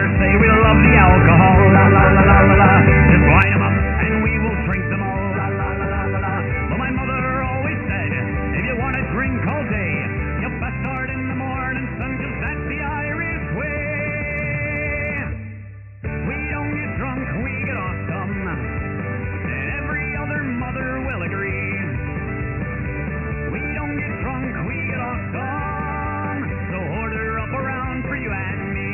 others say we love the alcohol. La la la la la la. Just line 'em up and we will drink them all. La la la la la la. But my mother always said, if you want to drink all day, you best start in the morning, son, 'cause that's the Irish way. We don't get drunk, we get awesome, and every other mother will agree. We don't get drunk, we get awesome, so order up around for you and me.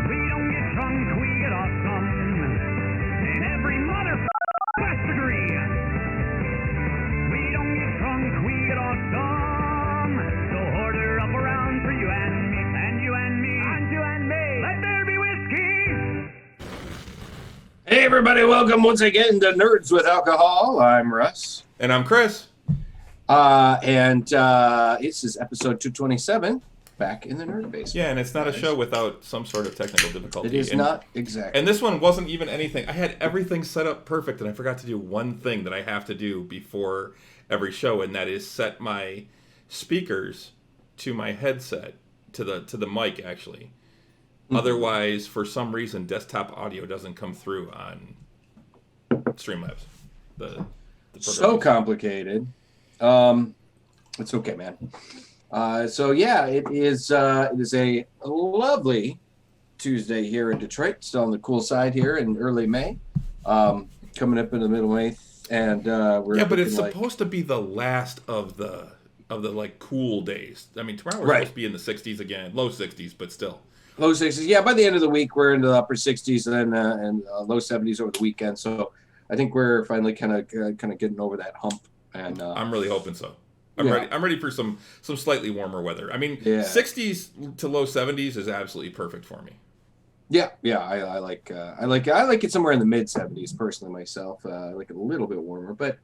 We don't get drunk, we get awesome, and every mother must agree. We don't get drunk, we get awesome, so order up around for you and me, and you and me, and you and me. Let there be whiskey. Hey everybody, welcome once again to Nerds with Alcohol. I'm Russ. And I'm Chris. This is episode 227, back in the Nerd Basement. Yeah, and it's not a show without some sort of technical difficulty. It is not, exactly. And this one wasn't even anything. I had everything set up perfect, and I forgot to do one thing that I have to do before every show, and that is set my speakers to my headset, to the mic, actually. Mm-hmm. Otherwise, for some reason, desktop audio doesn't come through on Streamlabs. The So complicated. It's okay, man. It is a lovely Tuesday here in Detroit. Still on the cool side here in early May. Coming up in the middle of May, and we're but it's supposed to be the last of the like cool days. I mean, tomorrow we're supposed to be in the 60s again, low 60s, but still. Low 60s. Yeah, by the end of the week we're into the upper 60s and then low 70s over the weekend. So I think we're finally kind of getting over that hump. And I'm really hoping so. I'm ready for some slightly warmer weather. I mean, 60s to low 70s is absolutely perfect for me. Yeah, I like it somewhere in the mid 70s personally myself. I like it a little bit warmer, but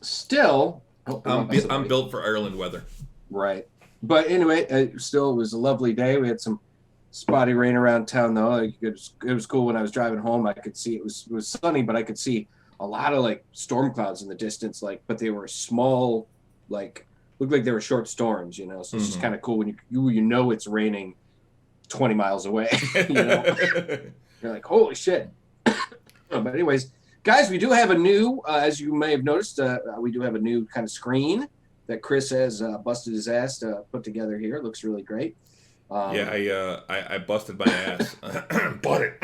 still, I'm built for Ireland weather. Right, but anyway, it was a lovely day. We had some spotty rain around town though. Like, it was cool when I was driving home. I could see it was sunny, but I could see a lot of like storm clouds in the distance, but they were small, looked like they were short storms, So it's just kind of cool when you know it's raining 20 miles away, You're like, holy shit. But anyways, guys, we do have a new, as you may have noticed, we do have a new kind of screen that Chris has busted his ass to put together here. It looks really great. I busted my ass. Bought it.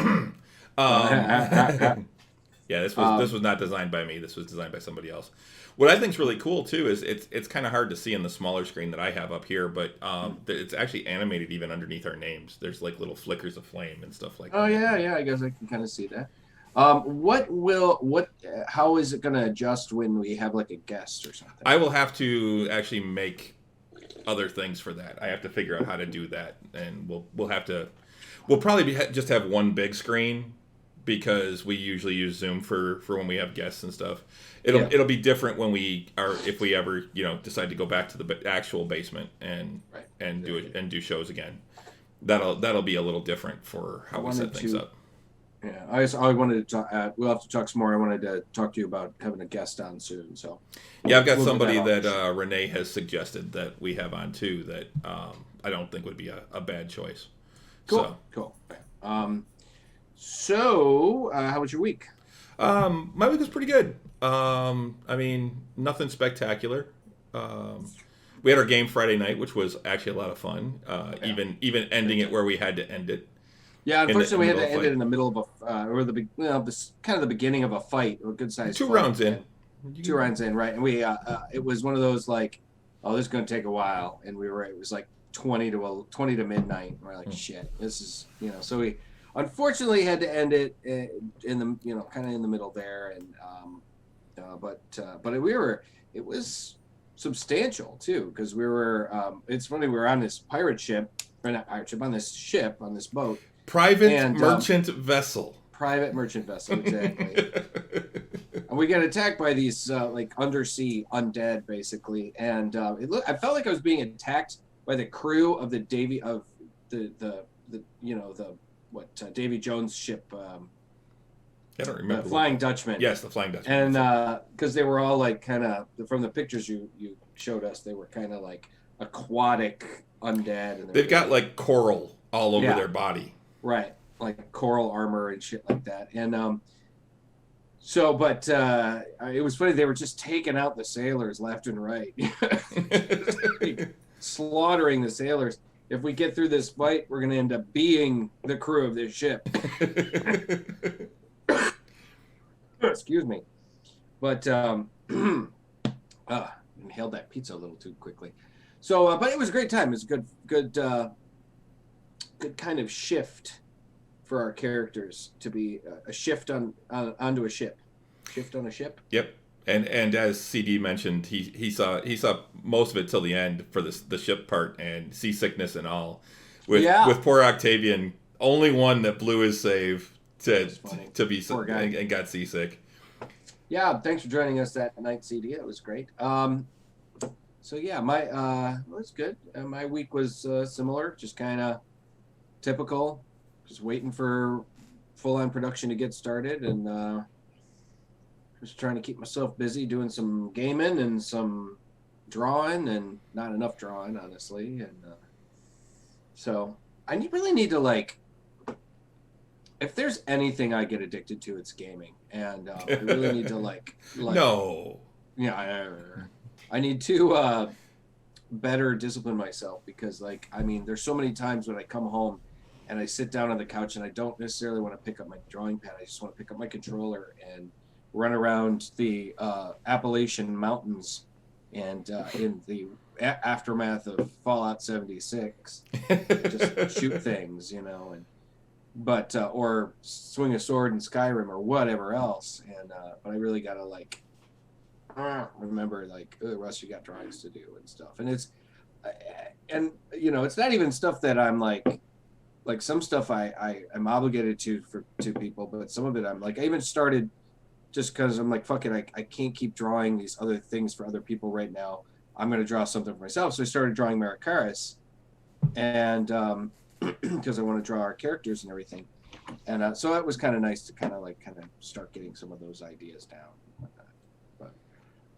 Yeah, this was not designed by me. This was designed by somebody else. What I think is really cool too is it's kind of hard to see in the smaller screen that I have up here, but it's actually animated even underneath our names. There's like little flickers of flame and stuff like that. Oh yeah, I guess I can kind of see that. How is it going to adjust when we have like a guest or something? I will have to actually make other things for that. I have to figure out how to do that, and we'll probably just have one big screen, because we usually use Zoom for when we have guests and stuff. It'll be different when if we ever decide to go back to the actual basement and do shows again. That'll be a little different for how we set things up. Yeah, I wanted to talk. We'll have to talk some more. I wanted to talk to you about having a guest on soon. So yeah, I've got somebody that Renee has suggested that we have on too. That I don't think would be a bad choice. Cool. So, how was your week? My week was pretty good. I mean, nothing spectacular. We had our game Friday night, which was actually a lot of fun. Even ending it where we had to end it. Yeah, unfortunately, we had to end it in the middle of this kind of the beginning of a fight, a good sized. 2 rounds in. 2 rounds in, right? And we, it was one of those like, oh, this is going to take a while, and it was like 20 to midnight. And we're like, shit, this is, so we unfortunately had to end it in the, kind of in the middle there, and but it was substantial too, because we were. It's funny, we were on this pirate ship, or not pirate ship, on this boat. Private merchant vessel. Private merchant vessel, exactly. And we got attacked by these like undersea undead, basically, and I felt like I was being attacked by the crew of the Davy Jones ship. I don't remember. The Flying Dutchman. Yes, the Flying Dutchman. And because they were all like kind of, from the pictures you showed us, they were kind of like aquatic undead. And they've got like coral all over Yeah. their body. Right, like coral armor and shit like that. And so, but it was funny. They were just taking out the sailors left and right, like, slaughtering the sailors. If we get through this fight, we're going to end up being the crew of this ship. Excuse me. But inhaled that pizza a little too quickly. So, but it was a great time. It was a good kind of shift for our characters to be a shift onto a ship. Shift on a ship. Yep. And as CD mentioned, he saw most of it till the end for the ship part and seasickness and all. With poor Octavian, only one that blew his save to be and got seasick. Yeah, thanks for joining us that night, CD. It was great. So yeah, it was good. My week was similar, just kind of typical, just waiting for full-on production to get started, and just trying to keep myself busy doing some gaming and some drawing, and not enough drawing, honestly. And so I really need to, like, if there's anything I get addicted to, it's gaming, and I really need to like no, yeah, I need to better discipline myself, because, like, I mean, there's so many times when I come home and I sit down on the couch and I don't necessarily want to pick up my drawing pad. I just want to pick up my controller and run around the Appalachian Mountains and in the aftermath of Fallout 76, just shoot things, but or swing a sword in Skyrim or whatever else. And but I really gotta, like, remember, like, oh, Russ, you got drawings to do and stuff. And it's it's not even stuff that I'm like some stuff I am obligated to people, but some of it I'm like, I even started just because I'm like, fuck it, I can't keep drawing these other things for other people right now. I'm going to draw something for myself. So I started drawing Marikaris, and because I want to draw our characters and everything. And so it was kind of nice to kind of start getting some of those ideas down. But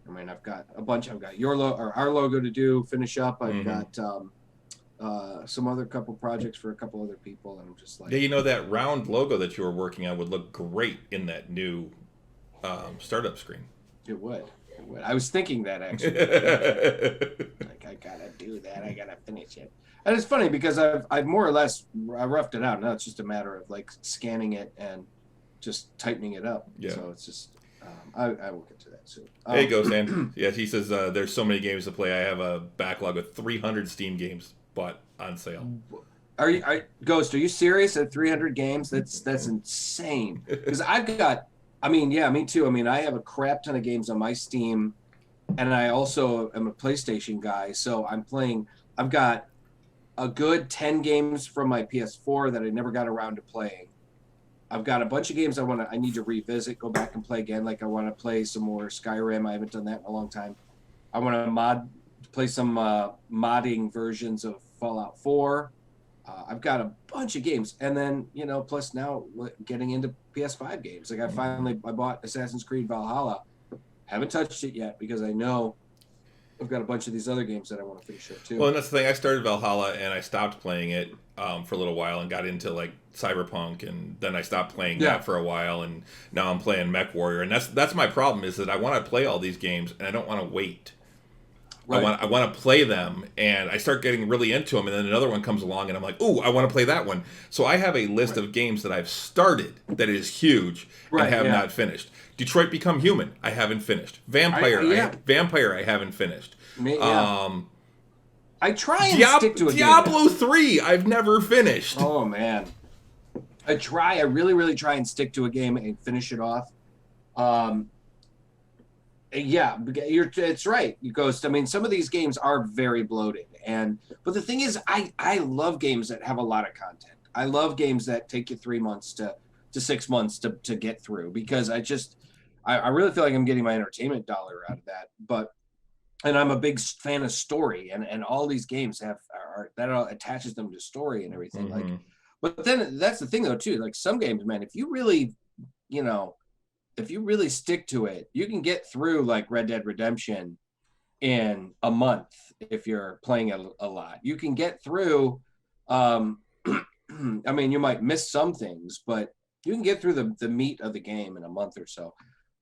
I mean, I've got a bunch. I've got our logo to do, finish up. I've got some other couple projects for a couple other people, and I'm just like, yeah, that round logo that you were working on would look great in that new startup screen. It would. I was thinking that, actually. Like, I gotta do that. I gotta finish it. And it's funny because I've more or less roughed it out. Now it's just a matter of, like, scanning it and just tightening it up. Yeah. So it's just I will get to that soon. There you go, Stan. Yeah, he says there's so many games to play. I have a backlog of 300 Steam games bought on sale. Ghost, are you serious? At 300 games? That's insane. Because I've got. I mean, yeah, me too. I mean, I have a crap ton of games on my Steam, and I also am a PlayStation guy. So I've got a good 10 games from my PS4 that I never got around to playing. I've got a bunch of games I need to revisit, go back and play again. Like, I want to play some more Skyrim. I haven't done that in a long time. I want to play some modding versions of Fallout 4. I've got a bunch of games, and then plus now getting into PS5 games. Like, I bought Assassin's Creed Valhalla. Haven't touched it yet because I know I've got a bunch of these other games that I want to finish up too. Well, and that's the thing. I started Valhalla and I stopped playing it for a little while and got into, like, Cyberpunk, and then I stopped playing that for a while, and now I'm playing Mech Warrior, and that's my problem, is that I want to play all these games and I don't want to wait. Right. I want to play them, and I start getting really into them, and then another one comes along, and I'm like, ooh, I want to play that one. So I have a list of games that I've started that is huge and have not finished. Detroit Become Human, I haven't finished. Vampire, I haven't finished. I try and stick to a Diablo 3, I've never finished. Oh, man. I really, really try and stick to a game and finish it off. Yeah, it's right, Ghost. I mean, some of these games are very bloated, but the thing is, I love games that have a lot of content. I love games that take you 3 months to 6 months to get through, because I really feel like I'm getting my entertainment dollar out of that. And I'm a big fan of story, and all these games that attaches them to story and everything. Mm-hmm. Like, but then that's the thing though too. Like, some games, man, if you really, if you really stick to it, you can get through, like, Red Dead Redemption in a month if you're playing a lot. You can get through I mean, you might miss some things, but you can get through the meat of the game in a month or so.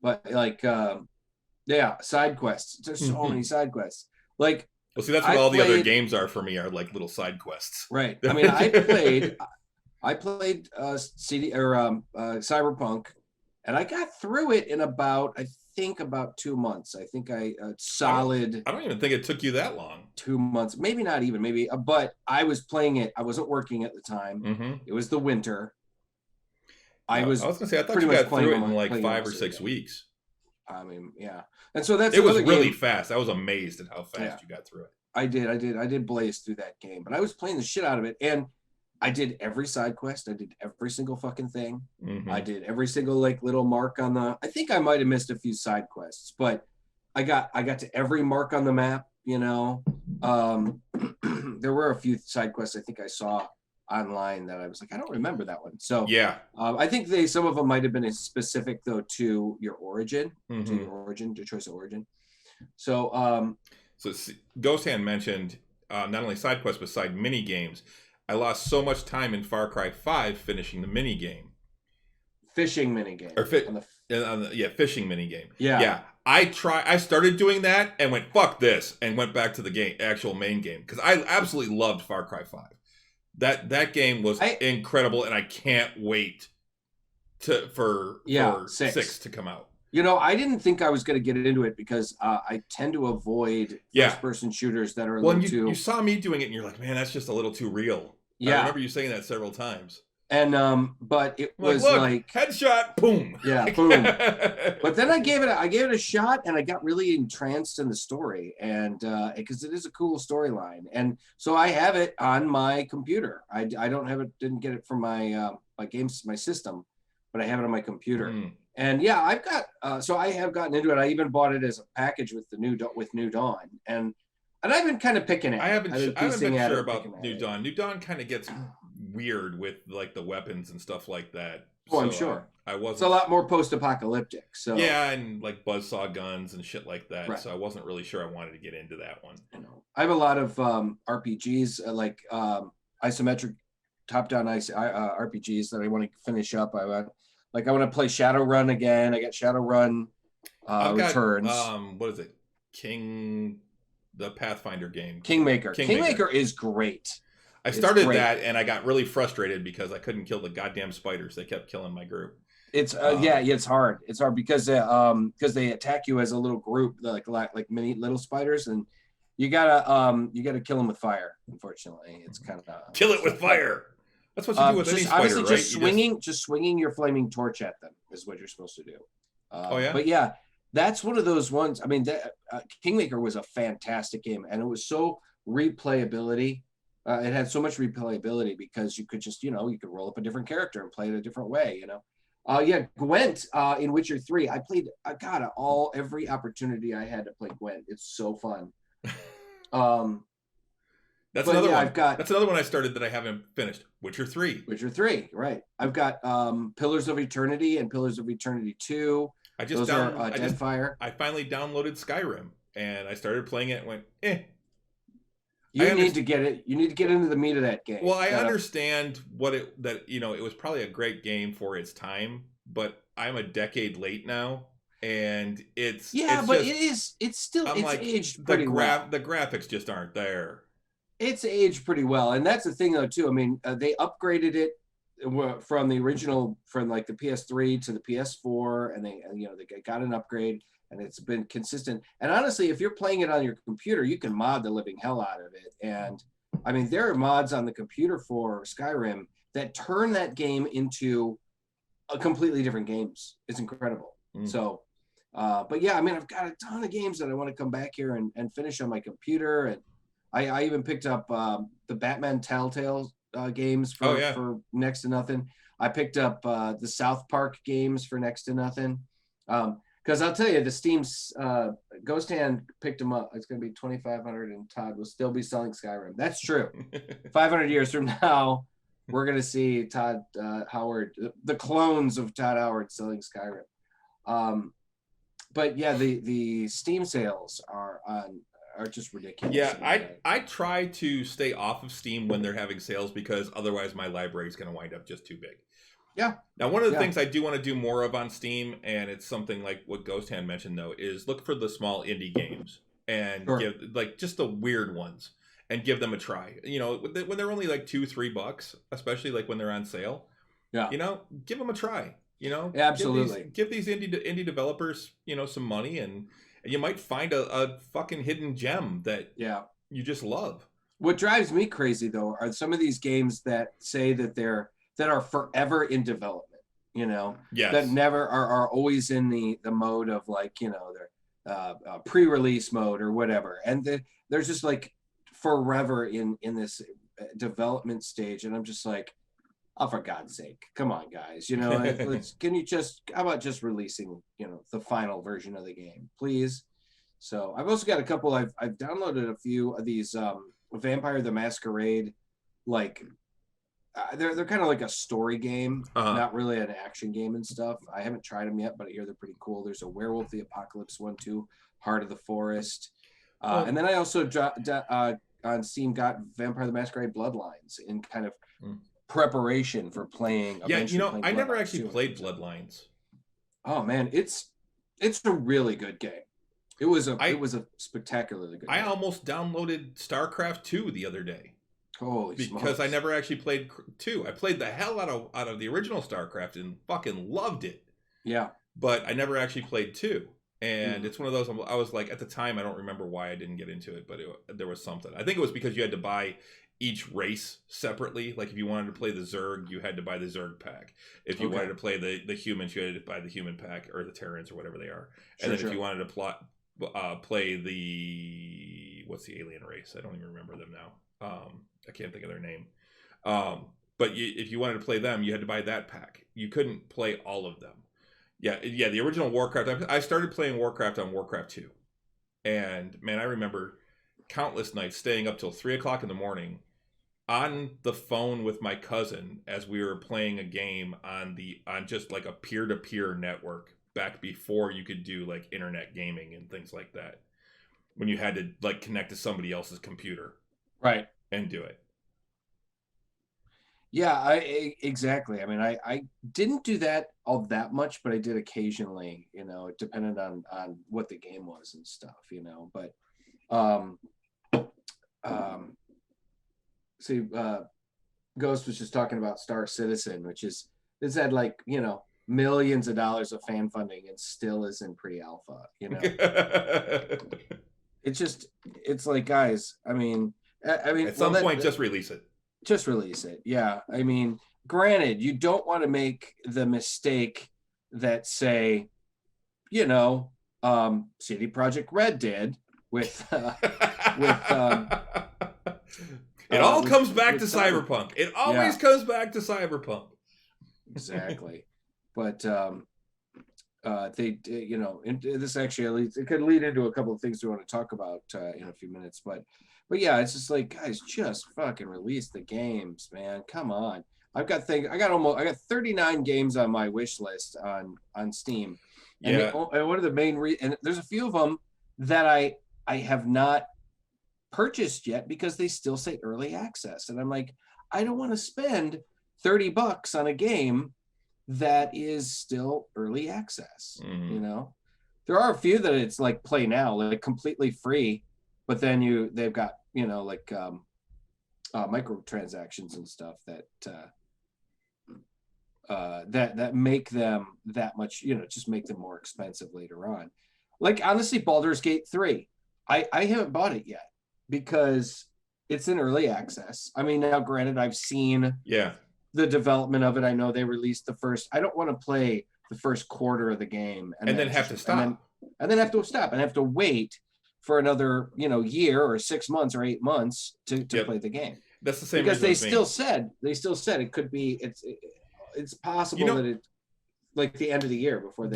But like, yeah, side quests. There's so many side quests. Like, well, see, that's what all the other games are for me, are like little side quests. Right. I mean, I played Cyberpunk, and I got through it in about 2 months. I think solid. I don't even think it took you that long. 2 months, maybe not even, maybe. But I was playing it. I wasn't working at the time. It was the winter. I was going to say, I thought you got through it in like 5 or 6 weeks. I mean, yeah. And so it was really fast. I was amazed at how fast you got through it. I did blaze through that game, but I was playing the shit out of it, and I did every side quest. I did every single fucking thing. I did every single like little mark on the. I think I might have missed a few side quests, but I got to every mark on the map. You know, there were a few side quests I think I saw online that I was like, I don't remember that one. So yeah, I think some of them might have been specific though to your origin, to your choice of origin. So. So Ghost Hand mentioned not only side quests but side mini games. I lost so much time in Far Cry 5 finishing the mini game. Fishing mini game. Fishing mini game. Yeah. I started doing that and went fuck this and went back to the actual main game because I absolutely loved Far Cry 5. That game was incredible, and I can't wait for 6 to come out. You know, I didn't think I was going to get into it because I tend to avoid first-person shooters that are a little too... You saw me doing it, and you're like, man, that's just a little too real. Yeah. I remember you saying that several times. And, but it was like... Headshot, boom! Yeah, boom. But then I gave it a shot, and I got really entranced in the story, and because it is a cool storyline. And so I have it on my computer. I didn't get it from my my system, but I have it on my computer. And yeah, I've got so I have gotten into it. I even bought it as a package with the New Dawn, and I've been kind of picking at it. I haven't been sure about New Dawn. New Dawn kind of gets weird with like the weapons and stuff like that. Oh, I'm sure. I wasn't. It's a lot more post-apocalyptic. So yeah, and like buzzsaw guns and shit like that. Right. So I wasn't really sure I wanted to get into that one. I have a lot of RPGs like isometric top-down RPGs that I want to finish up. I want to play Shadowrun again. I got Shadowrun Returns. What is it? The Pathfinder game. Kingmaker. Kingmaker is great. I started that and I got really frustrated because I couldn't kill the goddamn spiders. They kept killing my group. It's it's hard. It's hard because they attack you as a little group, like mini little spiders, and you gotta kill them with fire. Unfortunately, it's kind of kill it with fire. That's what you do with any spider, honestly, right? Just swinging your flaming torch at them is what you're supposed to do. Yeah. But yeah, that's one of those ones. I mean, Kingmaker was a fantastic game, and it was so replayability. It had so much replayability because you could just, you could roll up a different character and play it a different way, Gwent in Witcher 3. I played, every opportunity I had to play Gwent. It's so fun. That's another one. That's another one I started that I haven't finished. Witcher 3. Witcher 3, right. I've got Pillars of Eternity and Pillars of Eternity 2. Those are Deadfire. I finally downloaded Skyrim, and I started playing it and went, eh. You need to get it. You need to get into the meat of that game. Well, I understand it was probably a great game for its time, but I'm a decade late now, and it's still aged pretty well. The graphics just aren't there. It's aged pretty well, and that's the thing though too. I mean, they upgraded it from the original, from like the PS3 to the PS4, and they got an upgrade. And it's been consistent. And honestly, if you're playing it on your computer, you can mod the living hell out of it. And I mean, there are mods on the computer for Skyrim that turn that game into a completely different games. It's incredible. So, but yeah, I mean, I've got a ton of games that I want to come back here and finish on my computer. And I even picked up the Batman Telltale games for next to nothing. I picked up the South Park games for next to nothing. Because I'll tell you, the Steam's Ghost Hand picked them up. It's going to be $2,500, and Todd will still be selling Skyrim. That's true. 500 years from now, we're going to see Todd Howard, the clones of Todd Howard, selling Skyrim. But yeah, the Steam sales are are just ridiculous. Yeah, I try to stay off of Steam when they're having sales because otherwise my library is going to wind up just too big. Yeah. Now, one of the things I do want to do more of on Steam, and it's something like what Ghost Hand mentioned, though, is look for the small indie games and give like just the weird ones and give them a try. You know, when they're only like $2-3, especially like when they're on sale. Yeah. You know, give them a try. You know, absolutely. Give these indie developers, you know, some money, and you might find a fucking hidden gem that you just love. What drives me crazy though are some of these games that say that are forever in development. You know, that never are always in the mode of like, you know, their pre-release mode or whatever, and there's just like forever in this development stage, and I'm just like, oh, for God's sake, come on, guys. You know, how about just releasing, you know, the final version of the game, please? So I've also got a couple, I've downloaded a few of these Vampire the Masquerade, like, they're kind of like a story game, not really an action game and stuff. I haven't tried them yet, but I hear they're pretty cool. There's a Werewolf the Apocalypse one too, Heart of the Forest. And then I also on Steam got Vampire the Masquerade Bloodlines in kind of preparation for playing. Yeah, you know, I never actually played Bloodlines. Oh man, it's a really good game. It was a spectacularly good game. I almost downloaded StarCraft 2 the other day. Holy because smokes. I never actually played 2. I played the hell out of the original StarCraft and fucking loved it. Yeah. But I never actually played 2. And it's one of those, I was like, at the time, I don't remember why I didn't get into it, but there was something. I think it was because you had to buy each race separately. Like if you wanted to play the Zerg, you had to buy the Zerg pack. If you wanted to play the humans, you had to buy the human pack, or the Terrans or whatever they are. And then if you wanted to play the, what's the alien race? I don't even remember them now. I can't think of their name. But if you wanted to play them, you had to buy that pack. You couldn't play all of them. Yeah, the original Warcraft. I started playing Warcraft on Warcraft 2. And, man, I remember countless nights staying up till 3 o'clock in the morning on the phone with my cousin as we were playing a game on just like a peer-to-peer network back before you could do like internet gaming and things like that. When you had to like connect to somebody else's computer. Right. And do it. Yeah, exactly. I mean, I didn't do that all that much, but I did occasionally, you know, it depended on what the game was and stuff, you know, but see, Ghost was just talking about Star Citizen, which is, it's had like, you know, millions of dollars of fan funding and still is in pre-alpha, you know. It's like, guys, I mean at some point just release it. Just release it. Yeah. I mean, granted, you don't want to make the mistake that, say, you know, CD Projekt Red did with it all comes back to Cyberpunk. It always comes back to Cyberpunk. Exactly. But they, you know, and this actually, it could lead into a couple of things we want to talk about in a few minutes, but yeah, it's just like, guys, just fucking release the games, man. Come on. I got 39 games on my wish list on Steam. And one of the main and there's a few of them that I have not purchased yet because they still say early access. And I'm like, I don't want to spend $30 on a game that is still early access. You know, there are a few that it's like play now, like completely free, but then they've got, you know, like microtransactions and stuff that make them that much, you know, just make them more expensive later on. Like honestly, Baldur's Gate 3, I haven't bought it yet because it's in early access. I mean, now granted, I've seen the development of it. I know they released the first. I don't want to play the first quarter of the game and then have to stop, and then have to stop and have to wait for another, you know, year or 6 months or 8 months to play the game. That's the same because they still said it could be. It's possible, you know, that it like the end of the year before they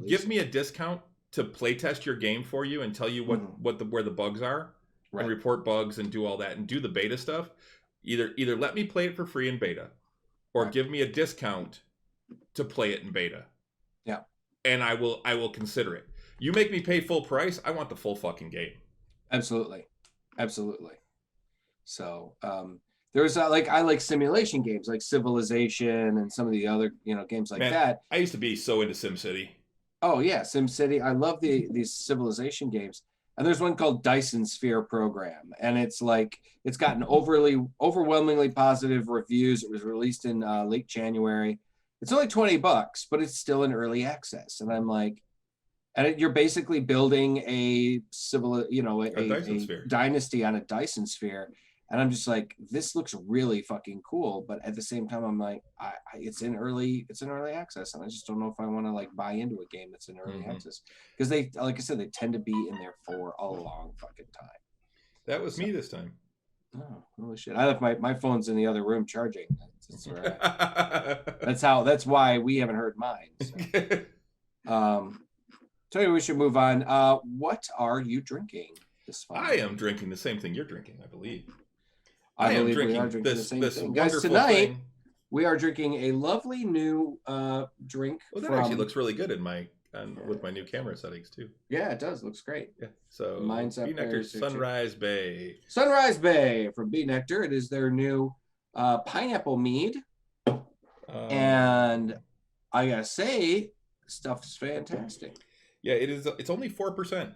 give me a discount to play test your game for you and tell you where the bugs are, and report bugs and do all that and do the beta stuff. Either let me play it for free in beta, or give me a discount to play it in beta. Yeah, and I will consider it. You make me pay full price, I want the full fucking game. Absolutely, absolutely. So there's like I like simulation games like Civilization and some of the other games like Man, that. I used to be so into SimCity. Oh yeah, SimCity. I love these civilization games. And there's one called Dyson Sphere Program, and it's gotten overwhelmingly positive reviews. It was released in late January. It's only $20, but it's still in early access. And I'm like, you're basically building A Dyson a Sphere. dynasty on a Dyson Sphere. And I'm just like, this looks really fucking cool. But at the same time, I'm like, it's in early access, and I just don't know if I want to like buy into a game that's in early access because like I said, they tend to be in there for a long fucking time. That was me this time. Oh, holy shit! I left my phone's in the other room charging. That's why we haven't heard mine. So. So we should move on. What are you drinking this fall? I am drinking the same thing you're drinking, I believe. I believe we are drinking the same thing. Guys, tonight we are drinking a lovely new drink. Well, that actually looks really good with my new camera settings too. Yeah, it does. Looks great. Yeah. So mine's up Be Nectar's Sunrise Bay. Sunrise Bay from Be Nectar. It is their new pineapple mead, and I gotta say, stuff's fantastic. Yeah, it is. It's only 4%,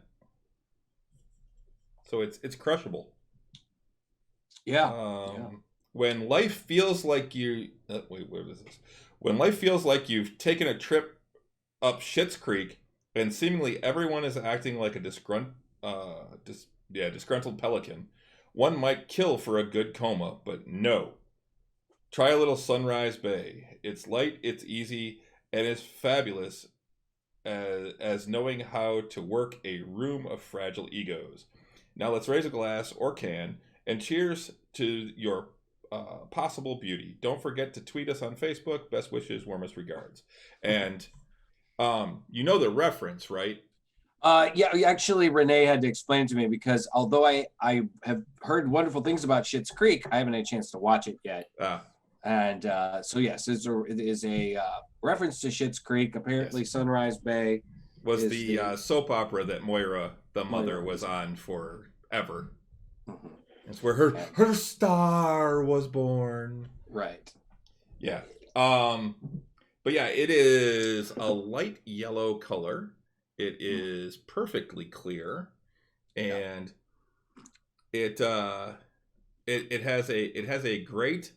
so it's crushable. Yeah. When life feels like you wait, what is this? When life feels like you've taken a trip up Schitt's Creek, and seemingly everyone is acting like a disgruntled pelican, one might kill for a good coma, but no. Try a little Sunrise Bay. It's light, it's easy, and it's fabulous. As knowing how to work a room of fragile egos. Now let's raise a glass or can and cheers to your possible beauty. Don't forget to tweet us on Facebook. Best wishes, warmest regards. And you know the reference, right? Yeah, actually, Renee had to explain it to me because although I have heard wonderful things about Schitt's Creek, I haven't had a chance to watch it yet. And so yes, it is a reference to Schitt's Creek. Apparently, yes. Sunrise Bay was the soap opera that Moira, the mother, was on forever. Mm-hmm. It's where her star was born. Right. Yeah. But yeah, it is a light yellow color. It is perfectly clear, and it has a great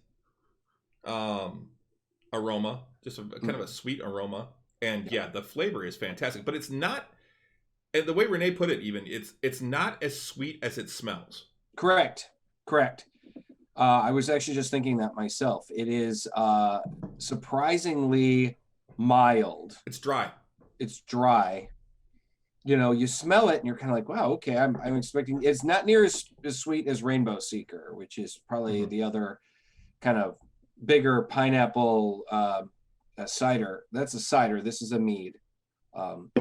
aroma, just a kind of a sweet aroma, and yeah, the flavor is fantastic. But it's not, and the way Renee put it, even it's not as sweet as it smells. Correct. I was actually just thinking that myself. It is surprisingly mild. It's dry. You smell it and you're kind of like, wow, okay, I'm expecting. It's not near as sweet as Rainbow Seeker, which is probably the other kind of bigger pineapple cider. That's a cider. This is a mead from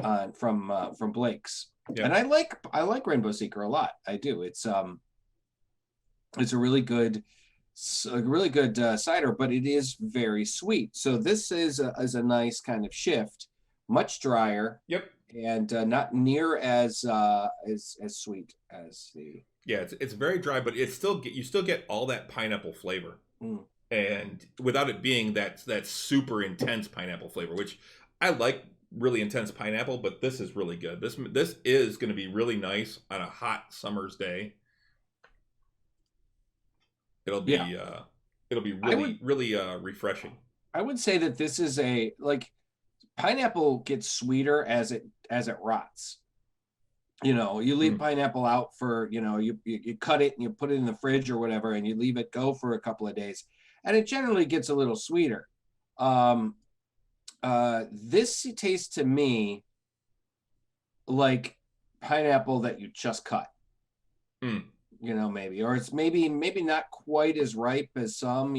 Blake's. Yeah. And I like Rainbow Seeker a lot. I do. It's a really good cider, but it is very sweet. So this is a nice kind of shift, much drier. Yep. And not near as sweet as the. Yeah, it's very dry, but you still get all that pineapple flavor, and without it being that super intense pineapple flavor, which I like. Really intense pineapple, but this is really good. This is going to be really nice on a hot summer's day. It'll be really refreshing. I would say that this is pineapple gets sweeter as it rots. You leave pineapple out for, you cut it and you put it in the fridge or whatever, and you leave it go for a couple of days, and it generally gets a little sweeter. This tastes to me like pineapple that you just cut. Maybe, or it's maybe not quite as ripe as some,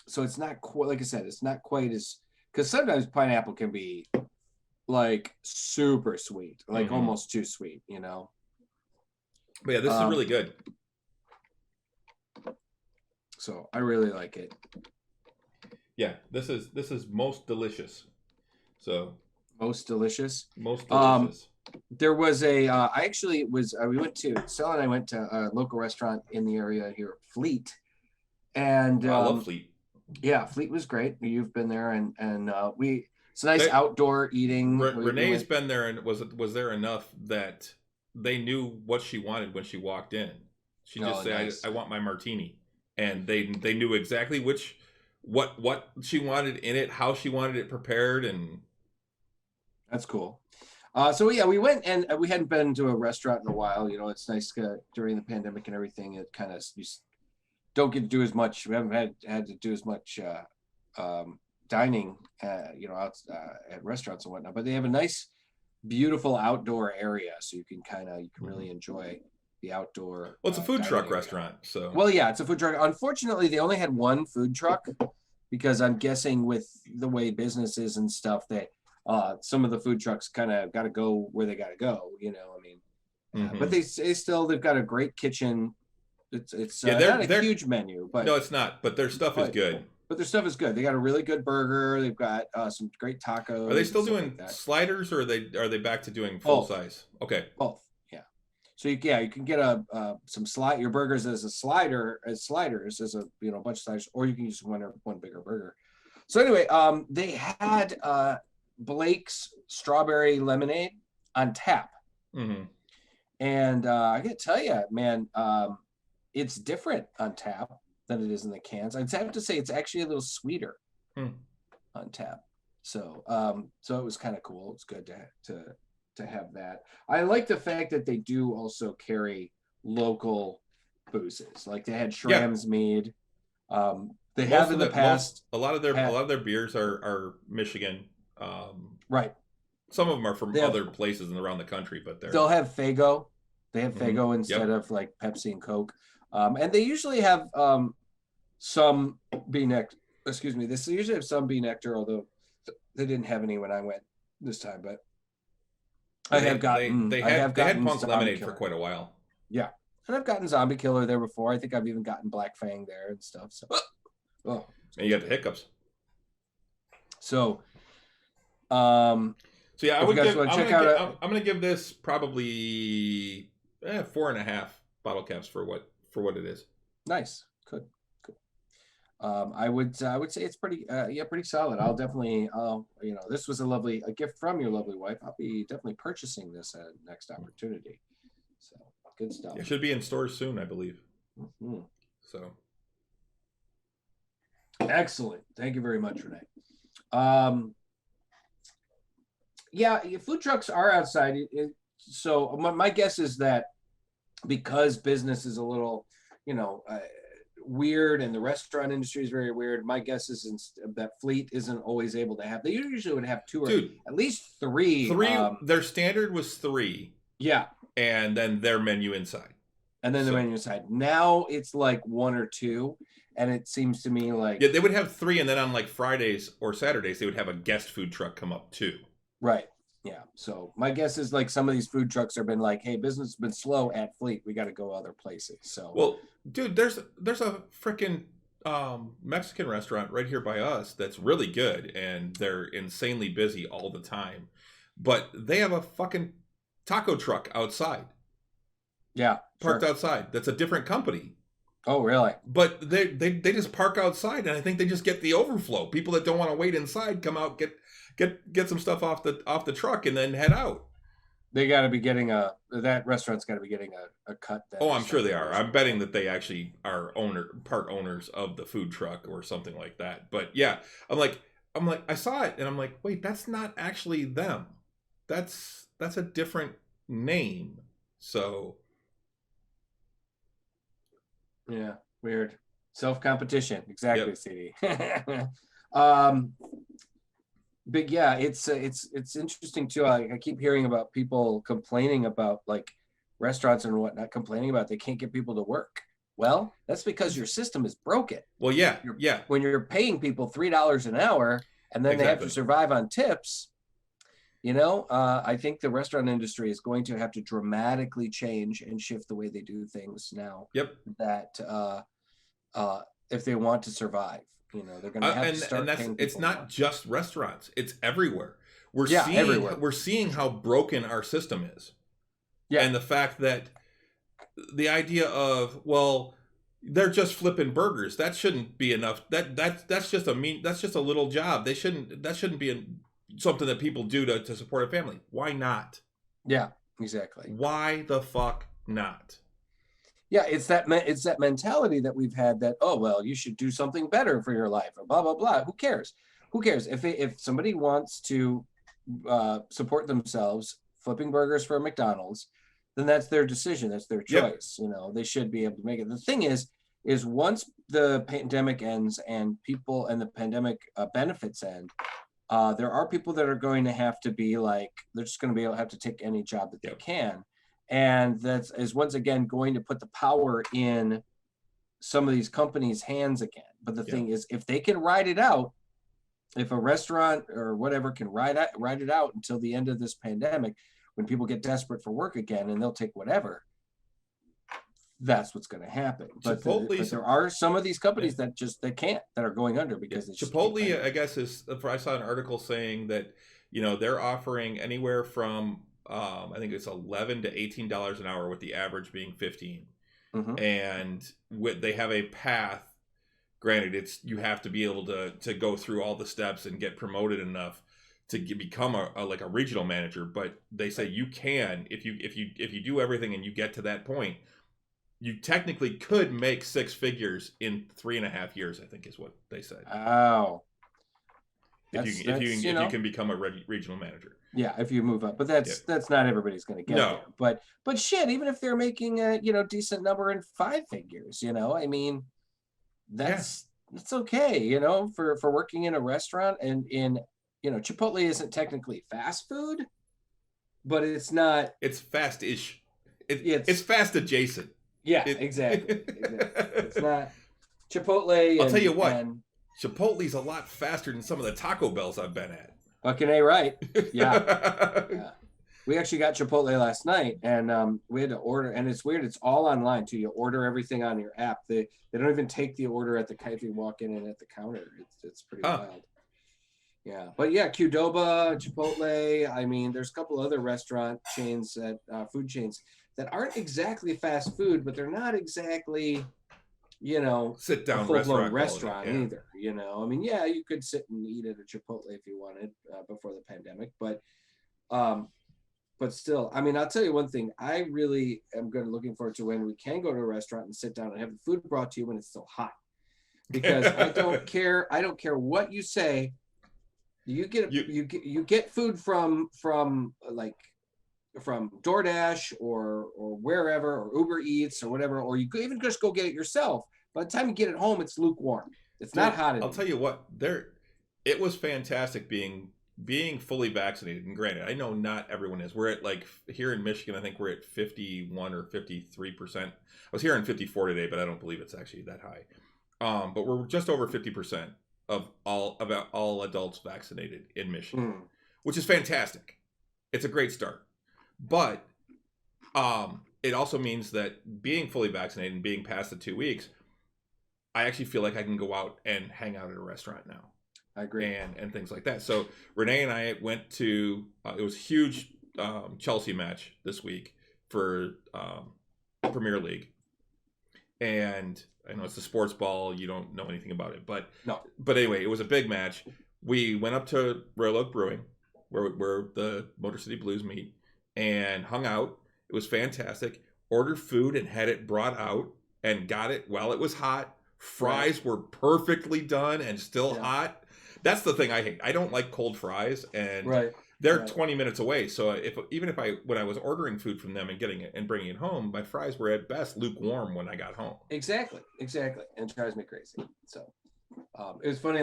so it's not quite, like I said, it's not quite as, because sometimes pineapple can be like super sweet, like almost too sweet, But yeah, this is really good. So I really like it. Yeah, this is most delicious. So most delicious. there was a I actually was we went to Sel and I went to a local restaurant in the area here, Fleet, and I love Fleet. yeah, Fleet was great. You've been there, and we it's nice They, outdoor eating. Renee's been there, and was there enough that they knew what she wanted when she walked in. She just said, nice. I want my martini," and they knew exactly what she wanted in it, how she wanted it prepared, and that's cool. So yeah, we went, and we hadn't been to a restaurant in a while. You know, it's nice during the pandemic and everything. It kind of you don't get to do as much. We haven't had to do as much dining, you know, out at restaurants and whatnot. But they have a nice, beautiful outdoor area, so you can really enjoy the outdoor. Well, it's a food truck area. Restaurant, so. Well, yeah, it's a food truck. Unfortunately, they only had one food truck because I'm guessing with the way business is and stuff that some of the food trucks kind of got to go where they got to go. You know, I mean, but they've got a great kitchen. It's not a huge menu, but no, it's not. But their stuff is good. But their stuff is good. They got a really good burger. They've got some great tacos. Are they still doing sliders, or are they back to doing full size? Okay, both. Yeah. So you can get some your burgers as sliders as a bunch of sliders, or you can use one bigger burger. So anyway, they had Blake's strawberry lemonade on tap, and I gotta tell you, man, it's different on tap than it is in the cans. I'd have to say it's actually a little sweeter on tap. So it was kind of cool. It's good to have that. I like the fact that they do also carry local boozes. Like they had Schramm's Mead. They have in the past. A lot of their beers are Michigan. Right. Some of them are from other places and around the country, but they'll have Faygo. They have Faygo instead of like Pepsi and Coke. And they usually have some bee nectar. Excuse me. They usually have some bee nectar, although they didn't have any when I went this time. But they had Punk's Lemonade for quite a while. Yeah, and I've gotten Zombie Killer there before. I think I've even gotten Black Fang there and stuff. So, and you got the hiccups. So, yeah, I'm going to give this probably 4.5 bottle caps for what it is. Nice, good. I would say it's pretty solid. I'll definitely this was a gift from your lovely wife. I'll be definitely purchasing this at next opportunity. So good stuff. It should be in stores soon, I believe. So excellent. Thank you very much, Renee. Yeah, food trucks are outside. So my guess is that because business is a little, weird, and the restaurant industry is very weird. My guess is that Fleet isn't always able to have. They usually would have two or at least three. Their standard was 3. Yeah, and then their menu inside. And then the menu inside. Now it's like 1 or 2, and it seems to me like they would have 3, and then on like Fridays or Saturdays they would have a guest food truck come up too. Right. Yeah. So my guess is like some of these food trucks have been like, hey, business has been slow at Fleet. We got to go other places. So well, dude, there's a freaking Mexican restaurant right here by us that's really good, and they're insanely busy all the time. But they have a fucking taco truck outside. Yeah. Parked outside. That's a different company. Oh, really? But they just park outside, and I think they just get the overflow. People that don't want to wait inside come out, get some stuff off the truck, and then head out. They got to be getting that restaurant's got to be getting a cut. Oh, I'm sure they are. I'm betting that they actually are part owners of the food truck or something like that. But yeah, I'm like I saw it and I'm like, wait, that's not actually them. That's a different name. So yeah, weird. Self-competition. Exactly, yep. CD. But yeah, it's interesting too. I keep hearing about people complaining about like restaurants and whatnot, complaining about they can't get people to work. Well, that's because your system is broken. Well, yeah. When you're paying people $3 an hour and then they have to survive on tips, I think the restaurant industry is going to have to dramatically change and shift the way they do things now. Yep. That if they want to survive. They're going to have to start paying people it's not more. just restaurants. It's everywhere. everywhere. We're seeing how broken our system is. Yeah. And the fact that the idea of, well, they're just flipping burgers. That shouldn't be enough. That's just a little job. That shouldn't be something that people do to support a family. Why not? Yeah, exactly. Why the fuck not? Yeah, it's that mentality that we've had that, oh, well, you should do something better for your life or blah, blah, blah. Who cares? Who cares? If somebody wants to support themselves flipping burgers for McDonald's, then that's their decision. That's their choice. Yep. You know, they should be able to make it. The thing is once the pandemic ends and the pandemic benefits end, there are people that are going to have to be like, they're just going to be able to have to take any job that they can. And that is once again going to put the power in some of these companies' hands again. But the thing is, if they can ride it out, if a restaurant or whatever can ride it out until the end of this pandemic, when people get desperate for work again and they'll take whatever, that's what's going to happen. But there are some of these companies that can't, that are going under because it's Chipotle, I guess, I saw an article saying that, you know, they're offering anywhere from I think it's $11 to $18 an hour, with the average being $15. Mm-hmm. And they have a path. Granted, you have to be able to go through all the steps and get promoted enough to become a regional manager. But they say you can, if you do everything and you get to that point, you technically could make six figures in 3.5 years, I think is what they said. Oh. If you can become a regional manager. Yeah, if you move up. But that's not everybody's going to get there. But shit, even if they're making a, decent number in 5 figures, I mean, that's okay, for working in a restaurant and in, Chipotle isn't technically fast food, but it's not. It's fast-ish. It's fast adjacent. Yeah, exactly. It's not Chipotle. I'll tell you what, Chipotle's a lot faster than some of the Taco Bells I've been at. Fucking A right. Yeah. We actually got Chipotle last night, and we had to order, and it's weird. It's all online too. You order everything on your app. They don't even take the order if you walk in and at the counter. It's pretty wild. Yeah, but yeah, Qdoba, Chipotle. I mean, there's a couple other restaurant chains food chains that aren't exactly fast food, but they're not exactly, sit down restaurant either. I mean, yeah, you could sit and eat at a Chipotle if you wanted before the pandemic, but still, I mean, I'll tell you one thing. I really am looking forward to when we can go to a restaurant and sit down and have the food brought to you when it's still hot, because I don't care what you say. You get food from DoorDash or wherever, or Uber Eats or whatever, or you could even just go get it yourself. By the time you get it home, it's lukewarm. It's not hot anymore. I'll tell you what, it was fantastic being fully vaccinated. And granted, I know not everyone is. We're at, like, here in Michigan, I think we're at 51 or 53%. I was hearing 54 today, but I don't believe it's actually that high. But we're just over 50% of all adults vaccinated in Michigan, which is fantastic. It's a great start. But it also means that being fully vaccinated and being past the 2 weeks, I actually feel like I can go out and hang out at a restaurant now. I agree. And things like that. So Renee and I went to, it was a huge Chelsea match this week for Premier League. And I know it's the sports ball. You don't know anything about it. But anyway, it was a big match. We went up to Royal Oak Brewing, where the Motor City Blues meet, and hung out. It was fantastic. Ordered food and had it brought out and got it while it was hot. Fries were perfectly done and still hot. That's the thing I hate. I don't like cold fries, and they're 20 minutes away. So when I was ordering food from them and getting it and bringing it home, my fries were at best lukewarm when I got home. Exactly, and it drives me crazy. So it was funny,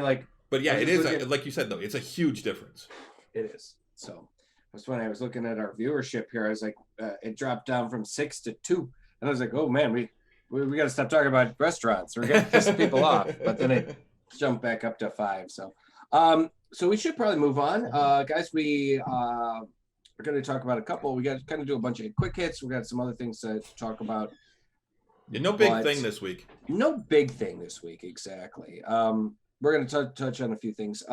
But yeah, it is like you said though. It's a huge difference. It is. So it was funny. I was looking at our viewership here. I was like, it dropped down from 6 to 2, and I was like, oh man, we got to stop talking about restaurants. We're going to piss people off. But then it jumped back up to 5. So we should probably move on. Guys, we are going to talk about a couple. We got to kind of do a bunch of quick hits. We got some other things to talk about. Yeah, no big thing this week. No big thing this week, exactly. We're going to touch on a few things.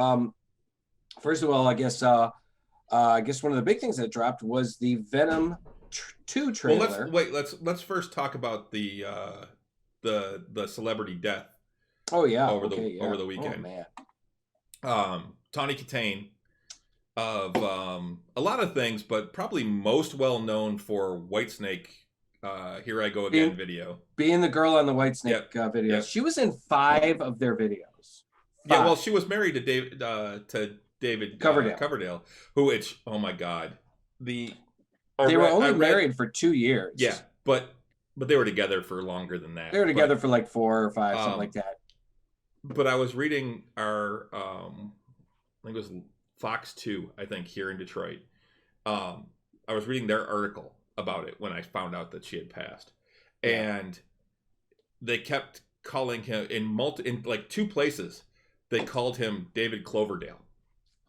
First of all, I guess I guess one of the big things that dropped was the Venom 2 trailer. Well, let's first talk about the celebrity death. Oh yeah, over over the weekend. Oh man. Tawny Kitaen of a lot of things, but probably most well known for Whitesnake. Here I Go Again video. Being the girl on the Whitesnake videos. Yep. She was in 5 of their videos. 5. Yeah, well, she was married to David Coverdale, who oh my God, they were only married for 2 years. Yeah, but they were together for longer than that. They were together for like 4 or 5, something like that. But I was reading our, I think it was Fox 2, I think, here in Detroit. I was reading their article about it when I found out that she had passed. Yeah. And they kept calling him, in like 2 places, they called him David Cloverdale.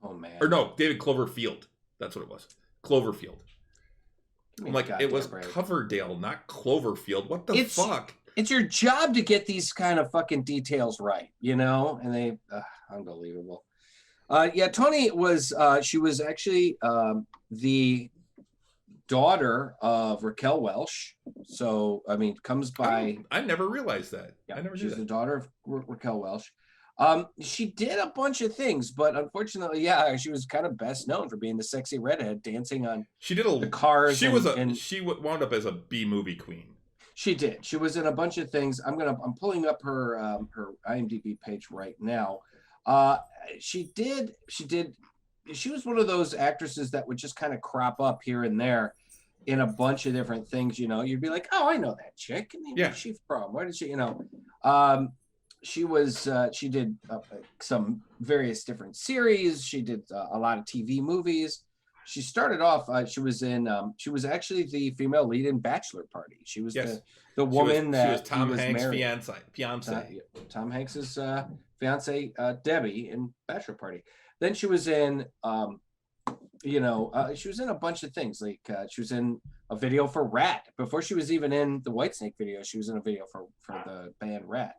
Oh, man. Or no, David Cloverfield. That's what it was. Cloverfield. I'm like, it was Coverdale, not Cloverfield. What the fuck? It's your job to get these kind of fucking details right, you know? And they, unbelievable. Yeah, Tony was, she was actually the daughter of Raquel Welch. So, I mean, comes by... I never realized that. Yeah, I never knew she's that. the daughter of Raquel Welch. She did a bunch of things, but unfortunately, yeah, she was kind of best known for being the sexy redhead dancing on the cars. She she wound up as a B-movie queen. She did. She was in a bunch of things. I'm pulling up her her IMDb page right now. She was one of those actresses that would just kind of crop up here and there in a bunch of different things. You know, you'd be like, oh, I know that chick. I mean, where's she from? Where did she? You know, she did some various different series. She did a lot of TV movies. She started off. She was actually the female lead in Bachelor Party. She was the woman that she was Tom Hanks' fiance. Tom Hanks's fiance Debbie in Bachelor Party. Then she was in, she was in a bunch of things. Like she was in a video for Rat before she was even in the Whitesnake video. She was in a video for the band Rat.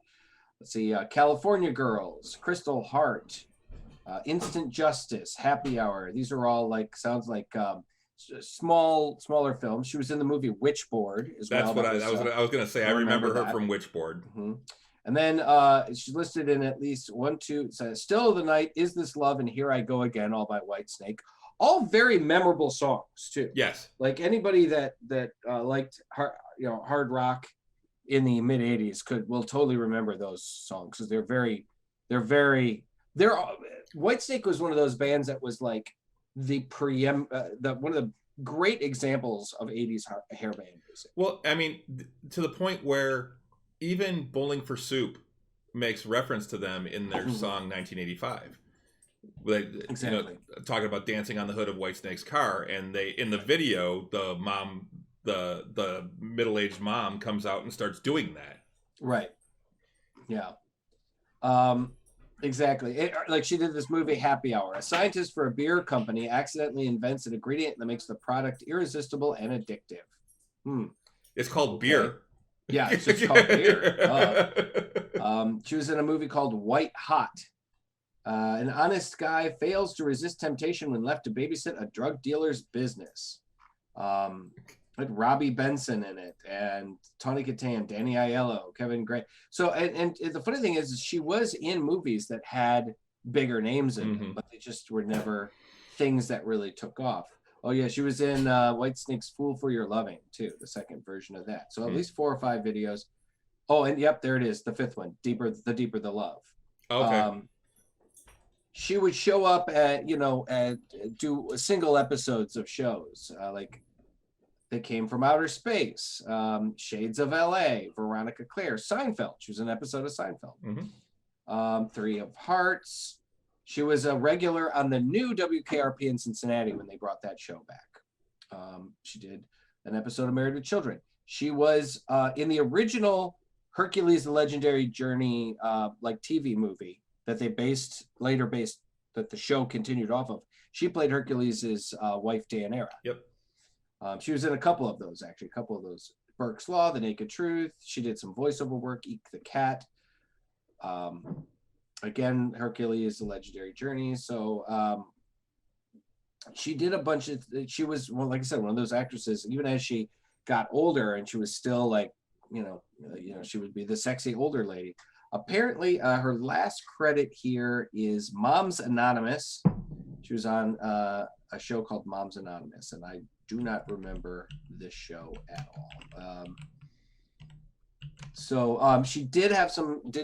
Let's see, California Girls, Crystal Heart. Instant Justice, Happy Hour. These are all sounds like smaller films. She was in the movie Witchboard as well. That's what I was going to say. I remember her from Witchboard. Mm-hmm. And then she's listed in at least 1, 2. Says Still of the Night, Is This Love, and Here I Go Again, all by Whitesnake. All very memorable songs too. Yes. Like anybody that liked hard rock in the mid '80s will totally remember those songs because Whitesnake was one of those bands that was like one of the great examples of 80s hair band music. Well, I mean, to the point where even Bowling for Soup makes reference to them in their song 1985. Exactly. Talking about dancing on the hood of Whitesnake's car, and they in the video, the mom, the middle-aged mom comes out and starts doing that. Right. Yeah. Exactly. Like she did this movie Happy Hour. A scientist for a beer company accidentally invents an ingredient that makes the product irresistible and addictive. It's called beer. Yeah, it's just called beer. She was in a movie called White Hot. An honest guy fails to resist temptation when left to babysit a drug dealer's business. With Robbie Benson in it, and Tawny Kitaen, Danny Aiello, Kevin Gray. So, and the funny thing is she was in movies that had bigger names in them, but they just were never things that really took off. Oh yeah, she was in Whitesnake's "Fool for Your Loving" too, the second version of that. So at least 4 or 5 videos. Oh, and yep, there it is, the 5th one, deeper the love. Okay. She would show up at do single episodes of shows like. They Came from Outer Space, Shades of L.A., Veronica Clare, Seinfeld. She was in an episode of Seinfeld. 3 of Hearts. She was a regular on the new WKRP in Cincinnati when they brought that show back. She did an episode of Married with Children. She was in the original Hercules: The Legendary Journey TV movie that they later based that the show continued off of. She played Hercules' wife, Daenerys. Yep. She was in a couple of those, actually. A couple of those. Burke's Law, The Naked Truth. She did some voiceover work, Eek the Cat. Again, Hercules, The Legendary Journey. So she did a bunch of. She was, well, like I said, one of those actresses. Even as she got older, and she was still like, she would be the sexy older lady. Apparently, her last credit here is Moms Anonymous. She was on a show called Moms Anonymous, and I do not remember this show at all. So she did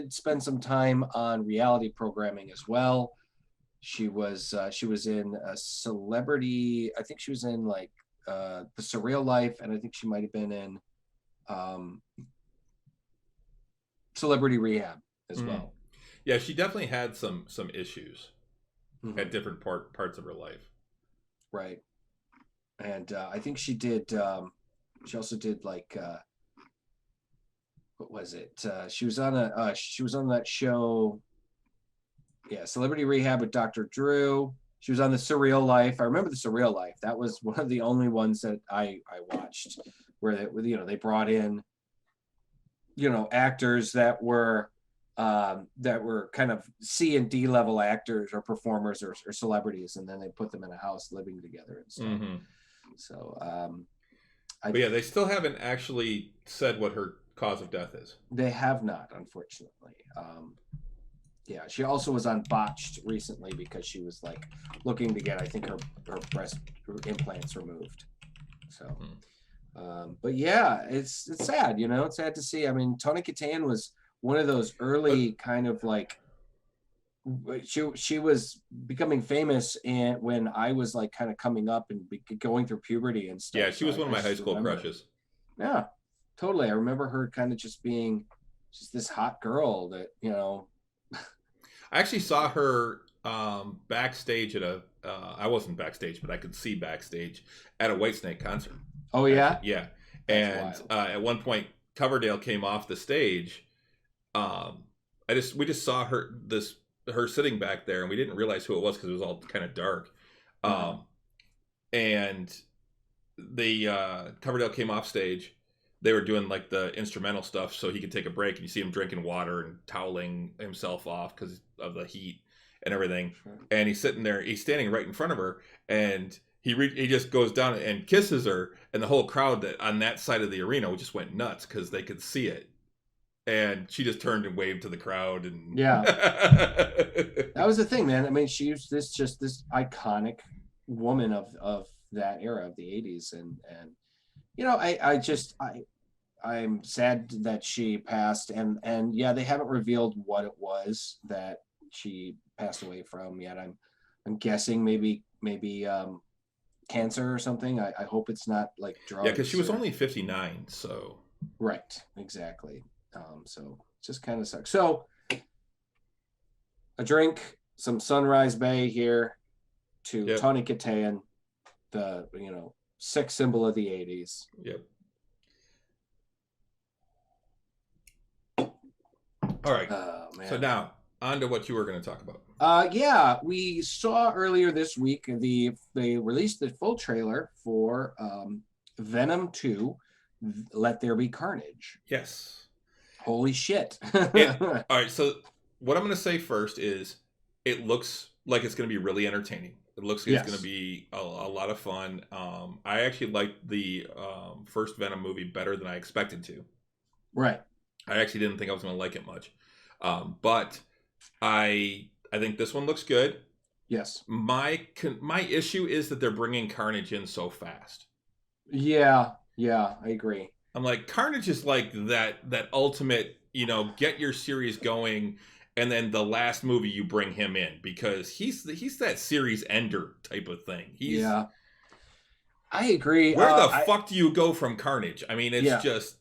spend some time on reality programming as well. She was in a celebrity. I think she was in like The Surreal Life, and I think she might have been in Celebrity Rehab as well. Yeah, she definitely had some issues at different parts of her life. Right. And I think she did. She also did like what was it? She was on that show. Yeah, Celebrity Rehab with Dr. Drew. She was on The Surreal Life. I remember The Surreal Life. That was one of the only ones that I watched where they brought in actors that were kind of C and D level actors or performers or celebrities, and then they put them in a house living together and stuff. So but yeah, they still haven't actually said what her cause of death is. They have not, unfortunately. Yeah, she also was on Botched recently because she was like looking to get, I think, her breast implants removed. So but yeah, it's sad, it's sad to see. I mean, Tawny Kitaen was one of those early kind of like, she was becoming famous when I was like kind of coming up and going through puberty and stuff. Yeah, she was one of my high school crushes. Yeah, totally. I remember her kind of just being just this hot girl that, I actually saw her backstage at I wasn't backstage, but I could see backstage at a Whitesnake concert. Oh yeah? Yeah. And at one point Coverdale came off the stage. We just saw her sitting back there, and we didn't realize who it was because it was all kind of dark. And the Coverdale came off stage. They were doing like the instrumental stuff so he could take a break, and you see him drinking water and toweling himself off because of the heat and everything. Sure. And he's sitting there, he's standing right in front of her, and he just goes down and kisses her, and the whole crowd on that side of the arena just went nuts because they could see it. And she just turned and waved to the crowd, and yeah, that was the thing, man. I mean, she was this iconic woman of that era of the 80s, and I'm sad that she passed, and yeah, they haven't revealed what it was that she passed away from yet. I'm guessing maybe cancer or something. I hope it's not like drugs. Yeah, because she was only 59, so right, exactly. So it just kind of sucks. So a drink, some Sunrise Bay here to Tawny Kitaen, the sex symbol of the 80s. Yep. All right. So now on to what you were going to talk about. Yeah, we saw earlier this week they released the full trailer for Venom 2, Let There Be Carnage. Yes. Holy shit. All right, so what I'm going to say first is it looks like it's going to be really entertaining. It looks like it's going to be a lot of fun. I actually liked the first Venom movie better than I expected to. Right. I actually didn't think I was going to like it much. But I think this one looks good. Yes. My issue is that they're bringing Carnage in so fast. Yeah, I agree. I'm like, Carnage is like that ultimate, get your series going, and then the last movie you bring him in, because he's that series ender type of thing. Yeah, I agree. Where the fuck do you go from Carnage? I mean, it's just.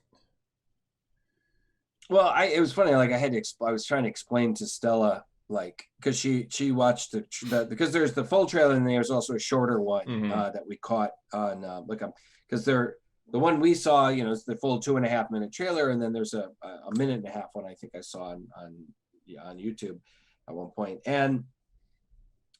Well, it was funny. Like I was trying to explain to Stella, like, because she watched because there's the full trailer and there's also a shorter one that we caught on because the one we saw, is the full 2.5-minute trailer, and then there's a 1.5-minute one I think I saw on YouTube at one point. And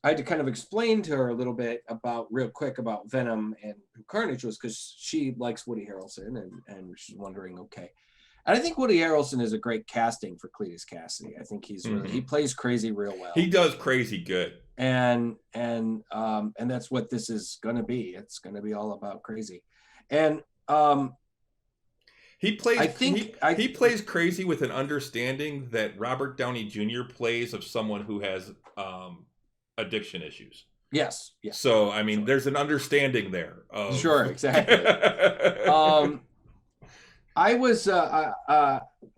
I had to kind of explain to her a little bit real quick about Venom and who Carnage was, because she likes Woody Harrelson, and she's wondering, okay. And I think Woody Harrelson is a great casting for Cletus Cassidy. I think he's really, he plays crazy real well. He does crazy good. and that's what this is going to be. It's going to be all about crazy. And he plays. I think he plays crazy with an understanding that Robert Downey Jr. plays of someone who has addiction issues. yes. So I mean, there's an understanding there. Sure, exactly.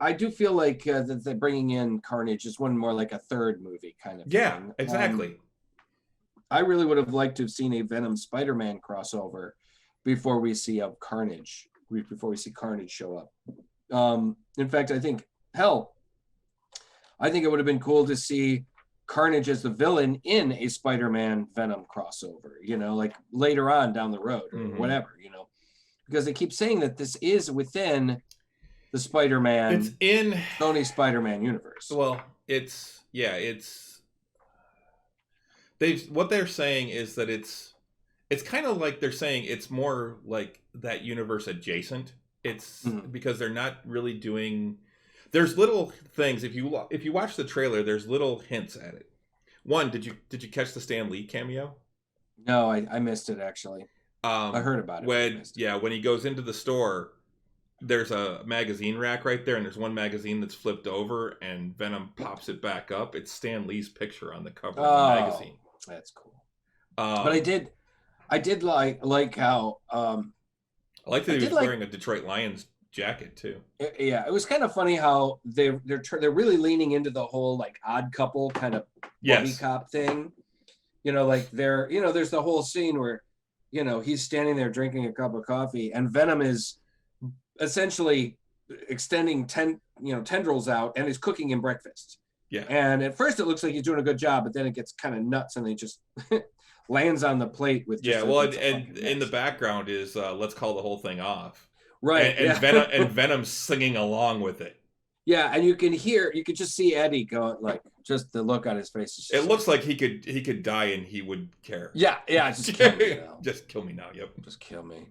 I do feel like that they're bringing in Carnage is one more like a third movie kind of thing. Exactly. I really would have liked to have seen a Venom Spider-Man crossover before we see Carnage, before we see Carnage show up. In fact, I think it would have been cool to see Carnage as the villain in a Spider-Man Venom crossover, like later on down the road or whatever, because they keep saying that this is within the Spider-Man, it's in Sony Spider-Man universe. Well, what they're saying is that it's kind of like they're saying it's more like that universe adjacent. It's because they're not really doing. There's little things if you watch the trailer. There's little hints at it. One, did you catch the Stan Lee cameo? No, I missed it actually. I heard about it. When he goes into the store, there's a magazine rack right there, and there's one magazine that's flipped over, and Venom pops it back up. It's Stan Lee's picture on the cover of the magazine. That's cool. But I did like how I like that he was wearing a Detroit Lions jacket too. Yeah, it was kind of funny how they're really leaning into the whole like Odd Couple kind of buddy cop thing. Like there's the whole scene where he's standing there drinking a cup of coffee, and Venom is essentially extending tendrils out and is cooking him breakfast. Yeah. And at first it looks like he's doing a good job, but then it gets kind of nuts and he just lands on the plate with just and in the background is let's call the whole thing off. Right. And Venom's singing along with it. Yeah, and you could just see Eddie going, like, just the look on his face. It looks like he could die and he would care. Yeah, just kill me now. Just kill me now. Yep. Just kill me.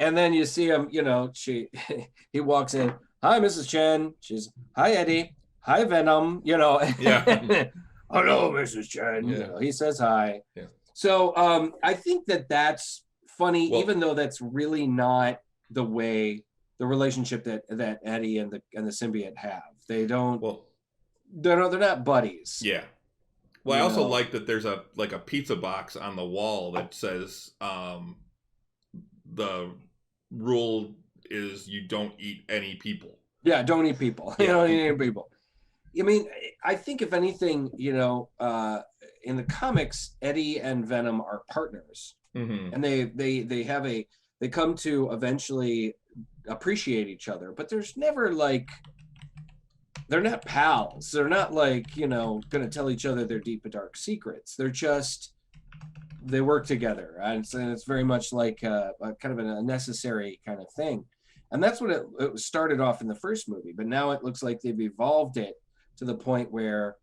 And then you see him, he walks in. Hi, Mrs. Chen. She's, hi, Eddie. Hi, Venom. Yeah. Hello, Mrs. Chen. Yeah. He says hi. Yeah. So I think that's funny, even though that's really not the way the relationship that Eddie and the symbiote have. They don't. Well, they're not buddies. Yeah. Well, I also like that there's a pizza box on the wall that says the rule is you don't eat any people. Yeah, don't eat people. Yeah. You don't eat any people. I mean, I think if anything, in the comics, Eddie and Venom are partners, and they come to eventually appreciate each other, but there's never they're not pals. They're not going to tell each other their deep and dark secrets. They're just, they work together. And it's very much like a kind of a necessary kind of thing. And that's what it started off in the first movie. But now it looks like they've evolved it to the point where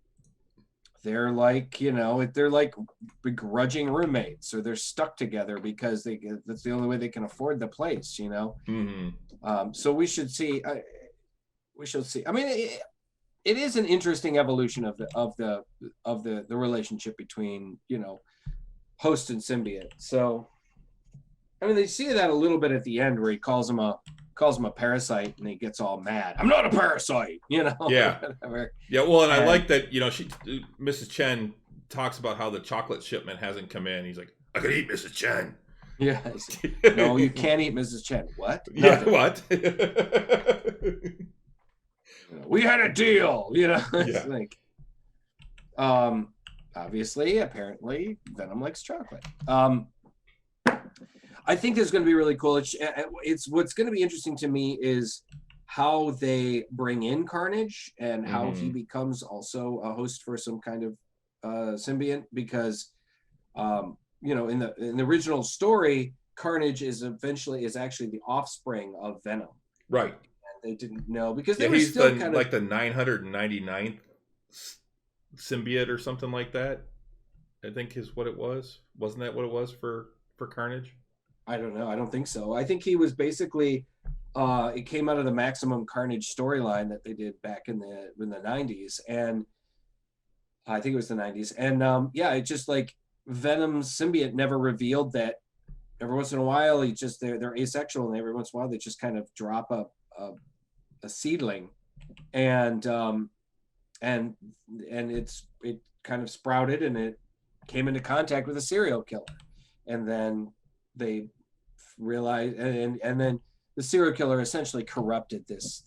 they're they're like begrudging roommates, or they're stuck together because that's the only way they can afford the place, So we should see. I mean, it is an interesting evolution of the relationship between host and symbiote. So, I mean, they see that a little bit at the end where he calls him a parasite and he gets all mad. I'm not a parasite, Yeah. Whatever. Yeah. Well, and I like that, Mrs. Chen talks about how the chocolate shipment hasn't come in. He's like, I can eat Mrs. Chen. Yeah. No, you can't eat Mrs. Chen. What? Yeah. What? We had a deal, It's Yeah. like, obviously, apparently, Venom likes chocolate. I think this is going to be really cool. It's what's going to be interesting to me is how they bring in Carnage and how he becomes also a host for some kind of symbiont, because in the original story, Carnage is actually the offspring of Venom. Right. And they didn't know because they were still kind of like the 999th symbiote or something like that. I think is what it was. Wasn't that what it was for Carnage? I don't know. I don't think so. I think he was basically it came out of the Maximum Carnage storyline that they did back in the 90s, and I think it was the 90s. And yeah, it just like Venom's symbiote never revealed that. Every once in a while, they're asexual, and every once in a while they just kind of drop a seedling, and it kind of sprouted, and it came into contact with a serial killer, and then they realized, and then the serial killer essentially corrupted this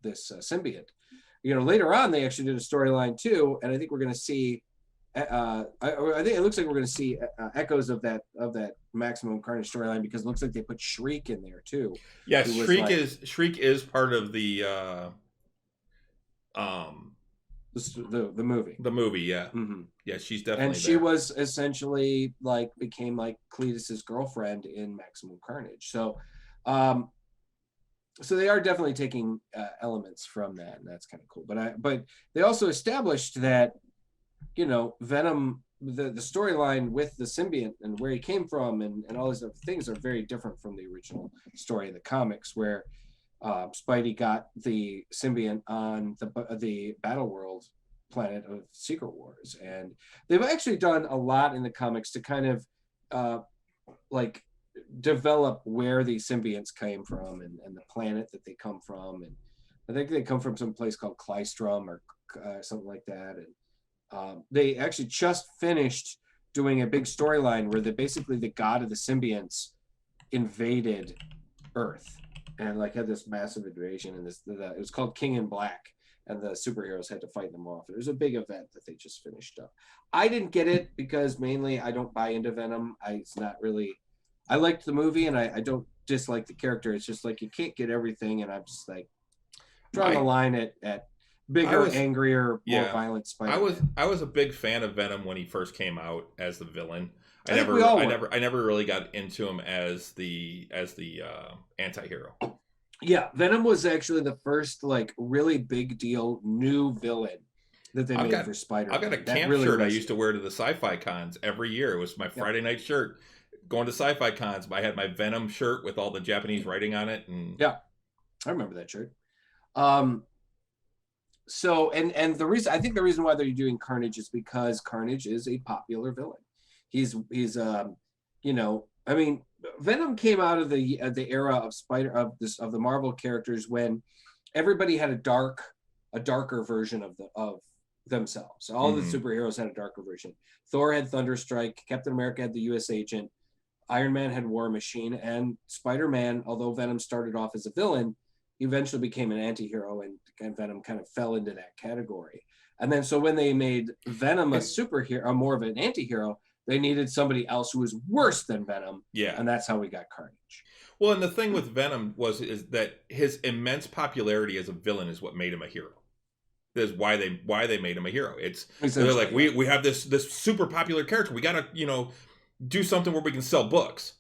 symbiote. You know, later on they actually did a storyline too, and I think we're going to see. I think it looks like we're going to see echoes of that Maximum Carnage storyline, because it looks like they put Shriek in there too. Yes, Shriek is part of the movie. The movie, yeah. Mm-hmm. Yeah, she's definitely and she there. was essentially became like Cletus's girlfriend in Maximum Carnage. So so they are definitely taking elements from that, and that's kind of cool. But they also established that, you know, Venom, the storyline with the symbiote and where he came from and all these other things are very different from the original story in the comics, where Spidey got the symbiote on the Battle World planet of Secret Wars. And they've actually done a lot in the comics to kind of like develop where these symbionts came from and the planet that they come from. And I think they come from some place called Klystrom or something like that. And they actually just finished doing a big storyline where basically the god of the symbionts invaded Earth and like had this massive invasion, and it was called King in Black, and the superheroes had to fight them off. It was a big event that they just finished up. I didn't get it because mainly I don't buy into Venom. It's not really. I liked the movie, and I don't dislike the character. It's just like you can't get everything, and I'm just like drawing a line at bigger, angrier, more violent Spider-Man. I was a big fan of Venom when he first came out as the villain. I never really got into him as the anti-hero. Yeah, Venom was actually the first like really big deal new villain that they made for Spider-Man. I've got a camp shirt I used to wear to the sci-fi cons every year. It was my Friday night shirt. Going to sci-fi cons, I had my Venom shirt with all the Japanese writing on it, and yeah, I remember that shirt. So and the reason why they're doing Carnage is because Carnage is a popular villain. He's you know, I mean, Venom came out of the era of the Marvel characters when everybody had a darker version of themselves. All the superheroes had a darker version. Thor had Thunderstrike, Captain America had the US Agent, Iron Man had War Machine, and Spider-Man, although Venom started off as a villain, eventually became an anti-hero, and Venom kind of fell into that category. And then so when they made Venom a superhero, more of an anti-hero, they needed somebody else who was worse than Venom. Yeah. And that's how we got Carnage. Well, and the thing with Venom is that his immense popularity as a villain is what made him a hero. That's why they made him a hero. They're like, we have this super popular character. We gotta, you know, do something where we can sell books.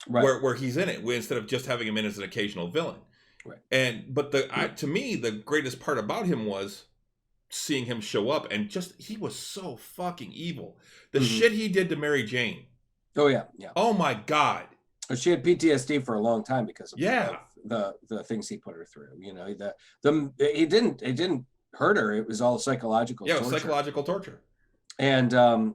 Right. Where he's in it, instead of just having him in as an occasional villain. Right. But to me, the greatest part about him was seeing him show up, and he was so fucking evil. The shit he did to Mary Jane. Oh yeah. Oh my God. She had PTSD for a long time because of the things he put her through. You know, it didn't hurt her. It was all psychological. Yeah, it was psychological torture. And it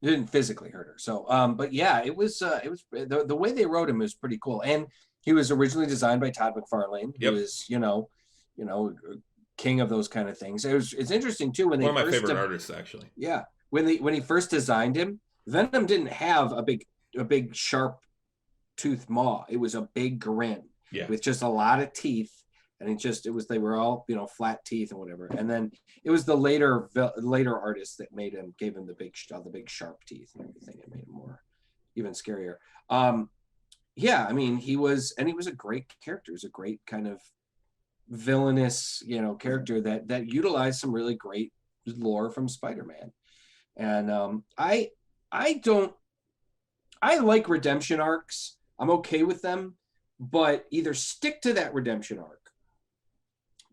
didn't physically hurt her. So, but yeah, it was the way they wrote him was pretty cool. And he was originally designed by Todd McFarlane, who is, you know, king of those kind of things. It's interesting too when they one of my favorite artists, actually. Yeah, when he first designed him, Venom didn't have a big sharp tooth maw. It was a big grin with just a lot of teeth, and they were all, you know, flat teeth and whatever. And then it was the later artist that gave him the big sharp teeth and everything. It made him more even scarier. Yeah, I mean, he was a great character. He was a great kind of villainous, you know, character that utilized some really great lore from Spider-Man. And I like redemption arcs. I'm okay with them, but either stick to that redemption arc.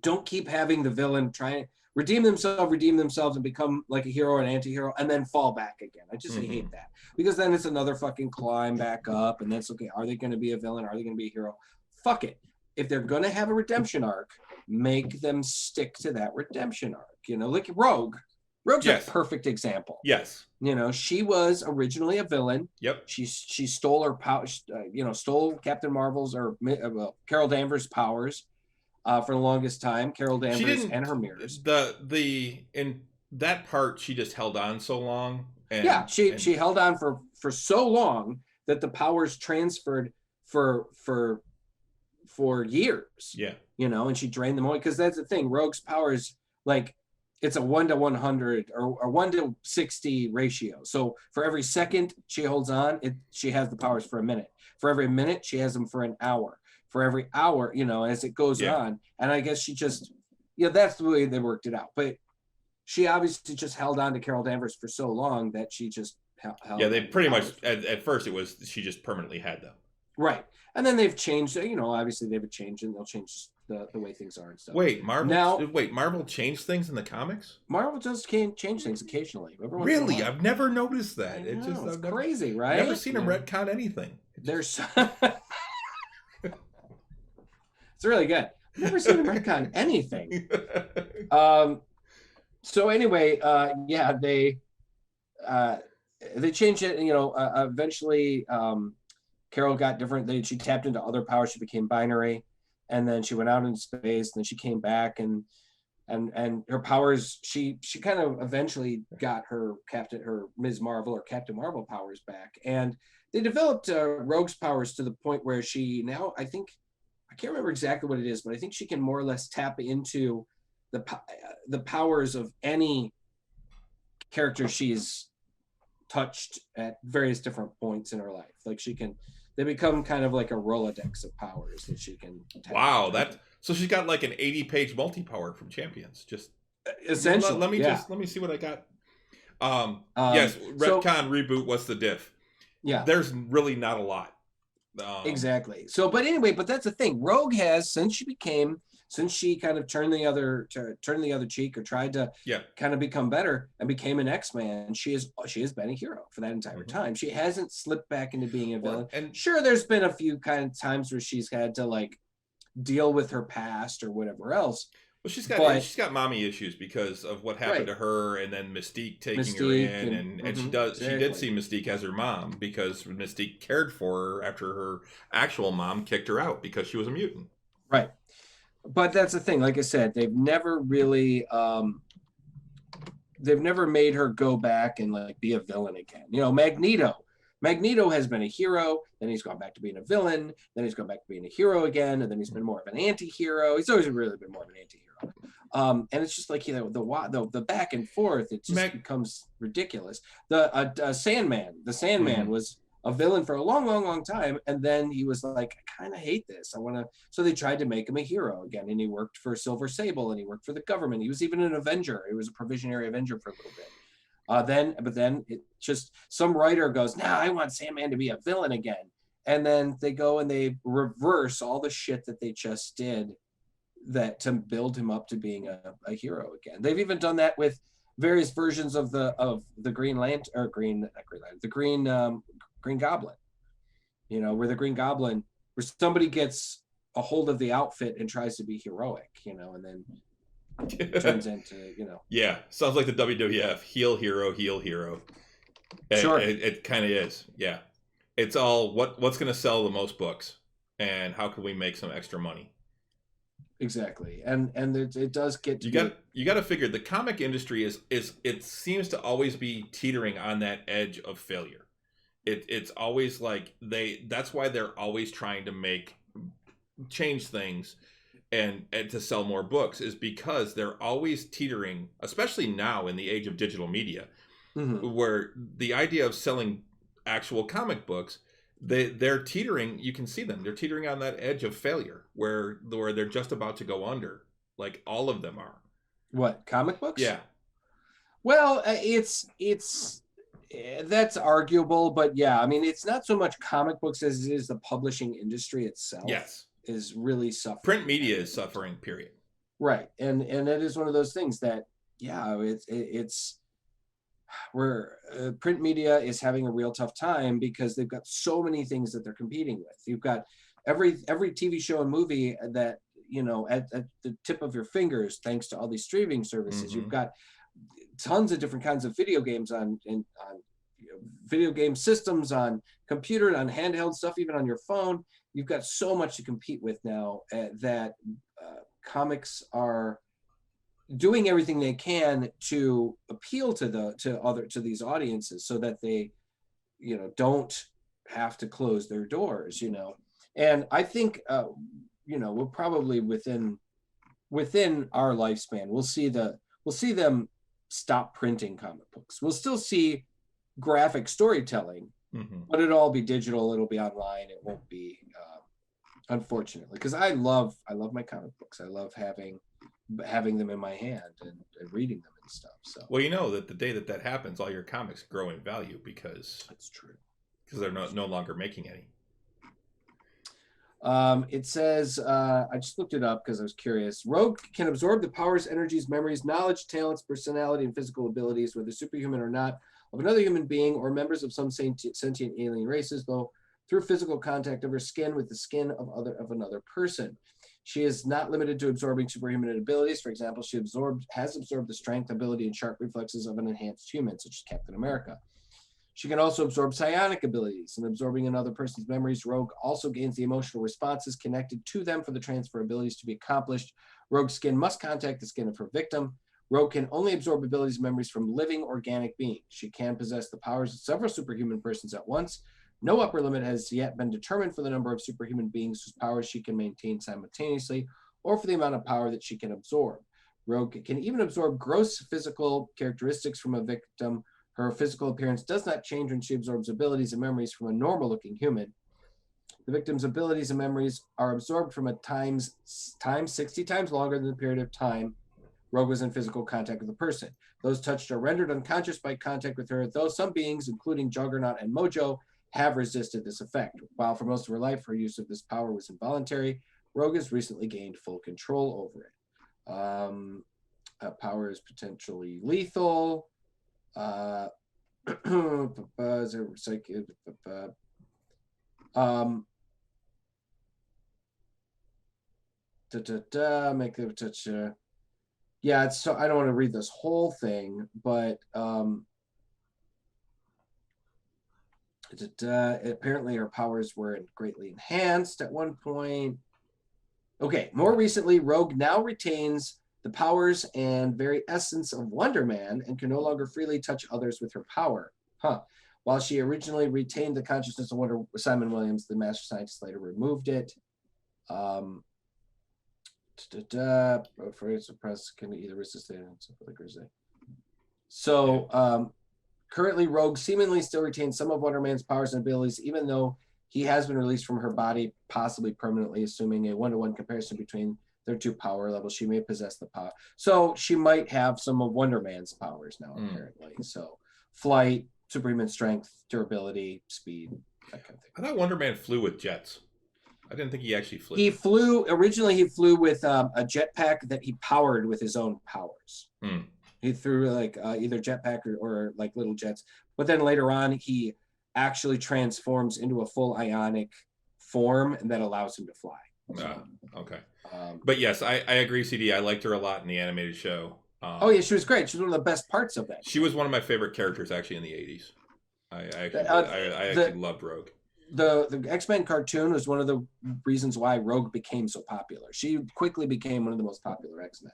Don't keep having the villain try and redeem themselves and become like a hero or an anti-hero and then fall back again. I just hate that, because then it's another fucking climb back up, and that's okay. Are they going to be a villain? Are they going to be a hero? Fuck it. If they're going to have a redemption arc, make them stick to that redemption arc. You know, like Rogue. Rogue's Yes. a perfect example. Yes. You know, she was originally a villain. Yep. She stole her power. Stole Captain Marvel's or Carol Danvers' powers for the longest time. Carol Danvers and her mirrors. In that part, she just held on so long. She held on for so long that the powers transferred for years. Yeah. You know, and she drained them away because that's the thing. Rogue's powers, like, it's a 1 to 100 or 1 to 60 ratio. So for every second she holds on, she has the powers for a minute. For every minute, she has them for an hour. For every hour, you know, as it goes on. And I guess she just, that's the way they worked it out. But she obviously just held on to Carol Danvers for so long that she just held. Yeah, they pretty much at first it was she just permanently had them. Right. And then they've changed, you know, obviously they've changed and they'll change the way things are and stuff. Marvel changed things in the comics? Marvel just can't change things occasionally. Really? I've never noticed that. It's crazy, right? Never seen them retcon anything. It's really good. I've never seen them retcon anything. So anyway, they changed it. You know, eventually, Carol got different. She tapped into other powers. She became binary, and then she went out into space. And then she came back, and her powers. She kind of eventually got her Ms. Marvel or Captain Marvel powers back, and they developed Rogue's powers to the point where she now, I can't remember exactly what it is, but I think she can more or less tap into the powers of any character she's touched at various different points in her life. Like they become kind of like a Rolodex of powers that she can tap into. So she's got like an 80-page multi-power from Champions. Just essentially. Let me see what I got. Yes, retcon, reboot, what's the diff? Yeah. There's really not a lot. Exactly. So, but anyway, but that's the thing. Rogue has, since she kind of turned the other cheek or tried to kind of become better and became an X-Man, she has been a hero for that entire time. She hasn't slipped back into being a villain. And sure, there's been a few kind of times where she's had to like deal with her past or whatever else. Well, she's got mommy issues because of what happened to her, and then Mystique taking her in, and she did see Mystique as her mom because Mystique cared for her after her actual mom kicked her out because she was a mutant. Right. But that's the thing. Like I said, they've never really, they've never made her go back and like be a villain again. You know, Magneto has been a hero, then he's gone back to being a villain, then he's gone back to being a hero again, and then he's been more of an anti-hero. He's always really been more of an anti-hero. And it's just like, you know, the back and forth, it just becomes ridiculous. The Sandman was a villain for a long time, and then he was like, I kind of hate this. So they tried to make him a hero again, and he worked for Silver Sable, and he worked for the government. He was even an Avenger. He was a Provisionary Avenger for a little bit. Then it just, some writer goes, I want Sandman to be a villain again. And then they go and they reverse all the shit that they just did to build him up to being a hero again. They've even done that with various versions of the Green Lantern, or Green Goblin, you know, where the Green Goblin, where somebody gets a hold of the outfit and tries to be heroic, you know, and then turns into, you know. Yeah, sounds like the WWF, heel hero. Sure. It kind of is, yeah. It's all what's going to sell the most books, and how can we make some extra money? Exactly, and it does get you got to figure the comic industry is it seems to always be teetering on that edge of failure. It's always like that's why they're always trying to change things and to sell more books, is because they're always teetering, especially now in the age of digital media, where the idea of selling actual comic books, they're teetering. You can see them. They're teetering on that edge of failure where they're just about to go under. Like all of them are. What, comic books? Yeah. Well, it's that's arguable, but yeah, I mean, it's not so much comic books as it is the publishing industry itself. Yes. Is really suffering. Print media is suffering, period. Right. And it is one of those things that, yeah, it's where print media is having a real tough time because they've got so many things that they're competing with. You've got every TV show and movie that, at the tip of your fingers, thanks to all these streaming services. You've got tons of different kinds of video games on video game systems, on computer, on handheld stuff, even on your phone. You've got so much to compete with now that comics are doing everything they can to appeal to these audiences, so that they don't have to close their doors. And I think we'll probably within our lifespan we'll see them stop printing comic books. We'll still see graphic storytelling, but it'll all be digital. It'll be online. It won't be, unfortunately, because I love my comic books. I love having them in my hand and reading them and stuff. So well, that the day that happens, all your comics grow in value because that's true. Because they're no longer making any. It says, I just looked it up because I was curious. Rogue can absorb the powers, energies, memories, knowledge, talents, personality, and physical abilities, whether superhuman or not, of another human being or members of some sentient alien races, though through physical contact of her skin with the skin of another person. She is not limited to absorbing superhuman abilities. For example, she has absorbed the strength, ability, and sharp reflexes of an enhanced human, such as Captain America. She can also absorb psionic abilities. In absorbing another person's memories, Rogue also gains the emotional responses connected to them for the transfer abilities to be accomplished. Rogue's skin must contact the skin of her victim. Rogue can only absorb abilities and memories from living organic beings. She can possess the powers of several superhuman persons at once. No upper limit has yet been determined for the number of superhuman beings whose powers she can maintain simultaneously, or for the amount of power that she can absorb. Rogue can even absorb gross physical characteristics from a victim. Her physical appearance does not change when she absorbs abilities and memories from a normal-looking human. The victim's abilities and memories are absorbed from a time 60 times longer than the period of time Rogue was in physical contact with the person. Those touched are rendered unconscious by contact with her, though some beings, including Juggernaut and Mojo, have resisted this effect. While for most of her life, her use of this power was involuntary, Rogue has recently gained full control over it. Power is potentially lethal. Make the touch. Yeah, it's so I don't want to read this whole thing, but apparently her powers were greatly enhanced at one point. Okay, more recently, Rogue now retains the powers and very essence of Wonder Man and can no longer freely touch others with her power. While she originally retained the consciousness of Simon Williams, the master scientist later removed it. For its suppressed can either resist it. So currently, Rogue seemingly still retains some of Wonder Man's powers and abilities, even though he has been released from her body, possibly permanently, assuming a one-to-one comparison between their two power levels. She may possess the power. So she might have some of Wonder Man's powers now, apparently. So flight, superhuman strength, durability, speed, that kind of thing. I thought Wonder Man flew with jets. I didn't think he actually flew. Originally he flew with a jetpack that he powered with his own powers. He threw like either jetpack or like little jets. But then later on, he actually transforms into a full ionic form, and that allows him to fly. So, okay. But yes, I agree, CD. I liked her a lot in the animated show. Oh yeah, she was great. She was one of the best parts of that. She was one of my favorite characters actually in the 80s. I actually loved Rogue. The X-Men cartoon was one of the reasons why Rogue became so popular. She quickly became one of the most popular X-Men.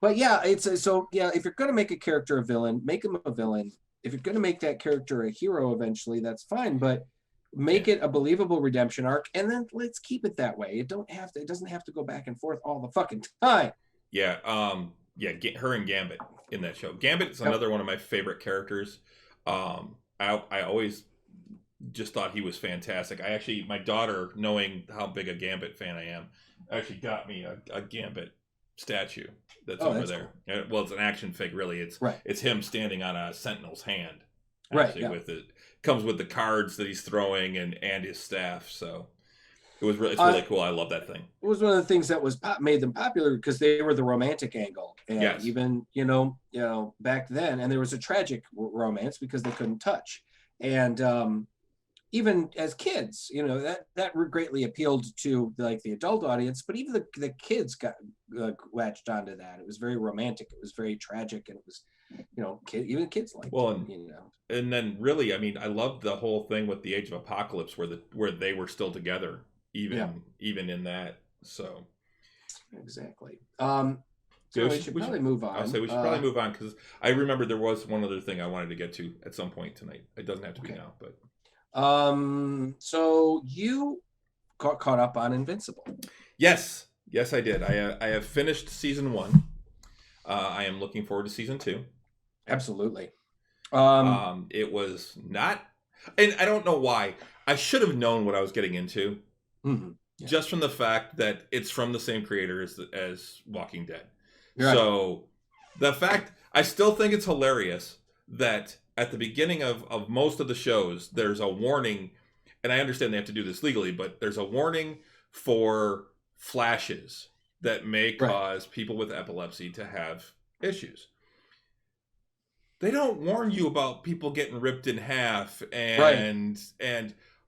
But yeah, if you're going to make a character a villain, make him a villain. If you're going to make that character a hero eventually, that's fine. But make it a believable redemption arc, and then let's keep it that way. It doesn't have to go back and forth all the fucking time. Yeah, her and Gambit in that show. Gambit is another one of my favorite characters. I always just thought he was fantastic. My daughter, knowing how big a Gambit fan I am, actually got me a Gambit statue that's over there. Cool. Well, it's an action fig, really. It's him standing on a Sentinel's hand. Actually, right. With it comes with the cards that he's throwing and his staff. So it's really cool. I love that thing. It was one of the things that made them popular because they were the romantic angle, and even back then, and there was a tragic romance because they couldn't touch, and even as kids, that greatly appealed to like the adult audience, but even the kids got latched onto that. It was very romantic. It was very tragic, and it was, even kids liked it. And then really, I mean, I loved the whole thing with the Age of Apocalypse, where they were still together, even in that. So exactly. So we should probably move on. I'll say we should probably move on, because I remember there was one other thing I wanted to get to at some point tonight. It doesn't have to be now, but. So you got caught up on Invincible. Yes, I did. I have finished season 1. I am looking forward to season 2. Absolutely. It was not, and I don't know why. I should have known what I was getting into, just from the fact that it's from the same creator as Walking Dead. Right. So the fact, I still think it's hilarious that at the beginning of most of the shows, there's a warning, and I understand they have to do this legally, but there's a warning for flashes that may cause people with epilepsy to have issues. They don't warn you about people getting ripped in half, and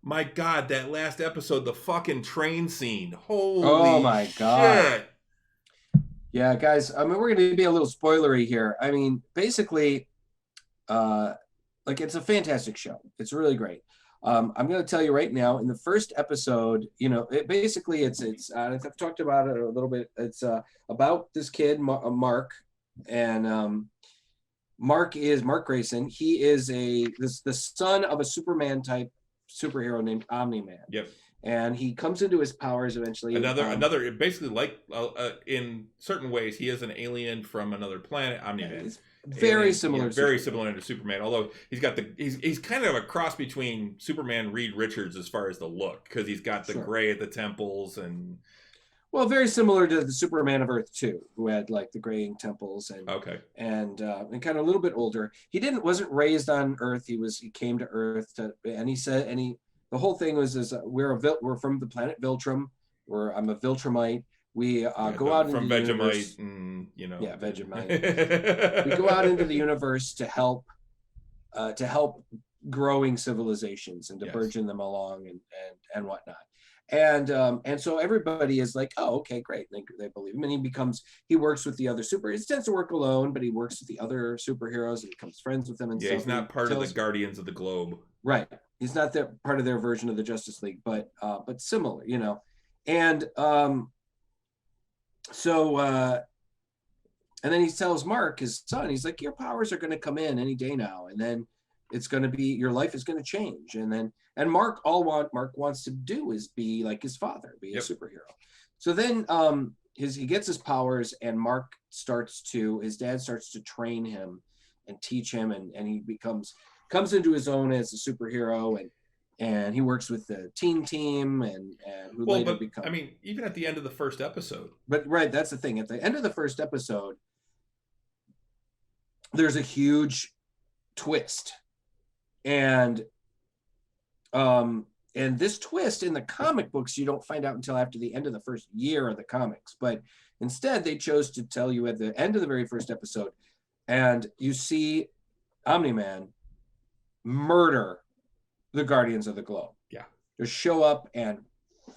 my God, that last episode, the fucking train scene. Holy my God. Shit. Yeah, guys, I mean, we're going to be a little spoilery here. I mean, basically, it's a fantastic show. It's really great. I'm going to tell you right now, in the first episode, it's I've talked about it a little bit. It's about this kid, Mark, and Mark Grayson. He is the son of a Superman type superhero named Omni-Man. Yep. And he comes into his powers eventually. Another basically, like in certain ways, he is an alien from another planet. Omni-Man. Very similar to Superman, although he's kind of a cross between Superman Reed Richards as far as the look, because he's got the gray at the temples, and very similar to the Superman of Earth 2, who had like the graying temples and and kind of a little bit older. He wasn't raised on Earth. He came to Earth the whole thing was we're from the planet Viltrum. I'm a Viltrumite. We go out into the universe. Vegemite. We go out into the universe to help growing civilizations and to burgeon them along and whatnot. And so everybody is like, oh, okay, great. They believe him, and he works with the other he tends to work alone, but he works with the other superheroes and becomes friends with them and stuff. He's not part of the Guardians of the Globe. Right. He's not part of their version of the Justice League, but similar, and and then he tells Mark, his son, he's like, your powers are going to come in any day now, and then it's going to be, your life is going to change. And Mark wants to do is be like his father, be a superhero. So then he gets his powers, and his dad starts to train him and teach him, and he comes into his own as a superhero, and he works with the team and who later becomes. I mean, even at the end of the first episode. But that's the thing. At the end of the first episode, there's a huge twist, and this twist in the comic books you don't find out until after the end of the first year of the comics. But instead, they chose to tell you at the end of the very first episode, and you see Omni-Man murder the Guardians of the Globe. Yeah. Just show up and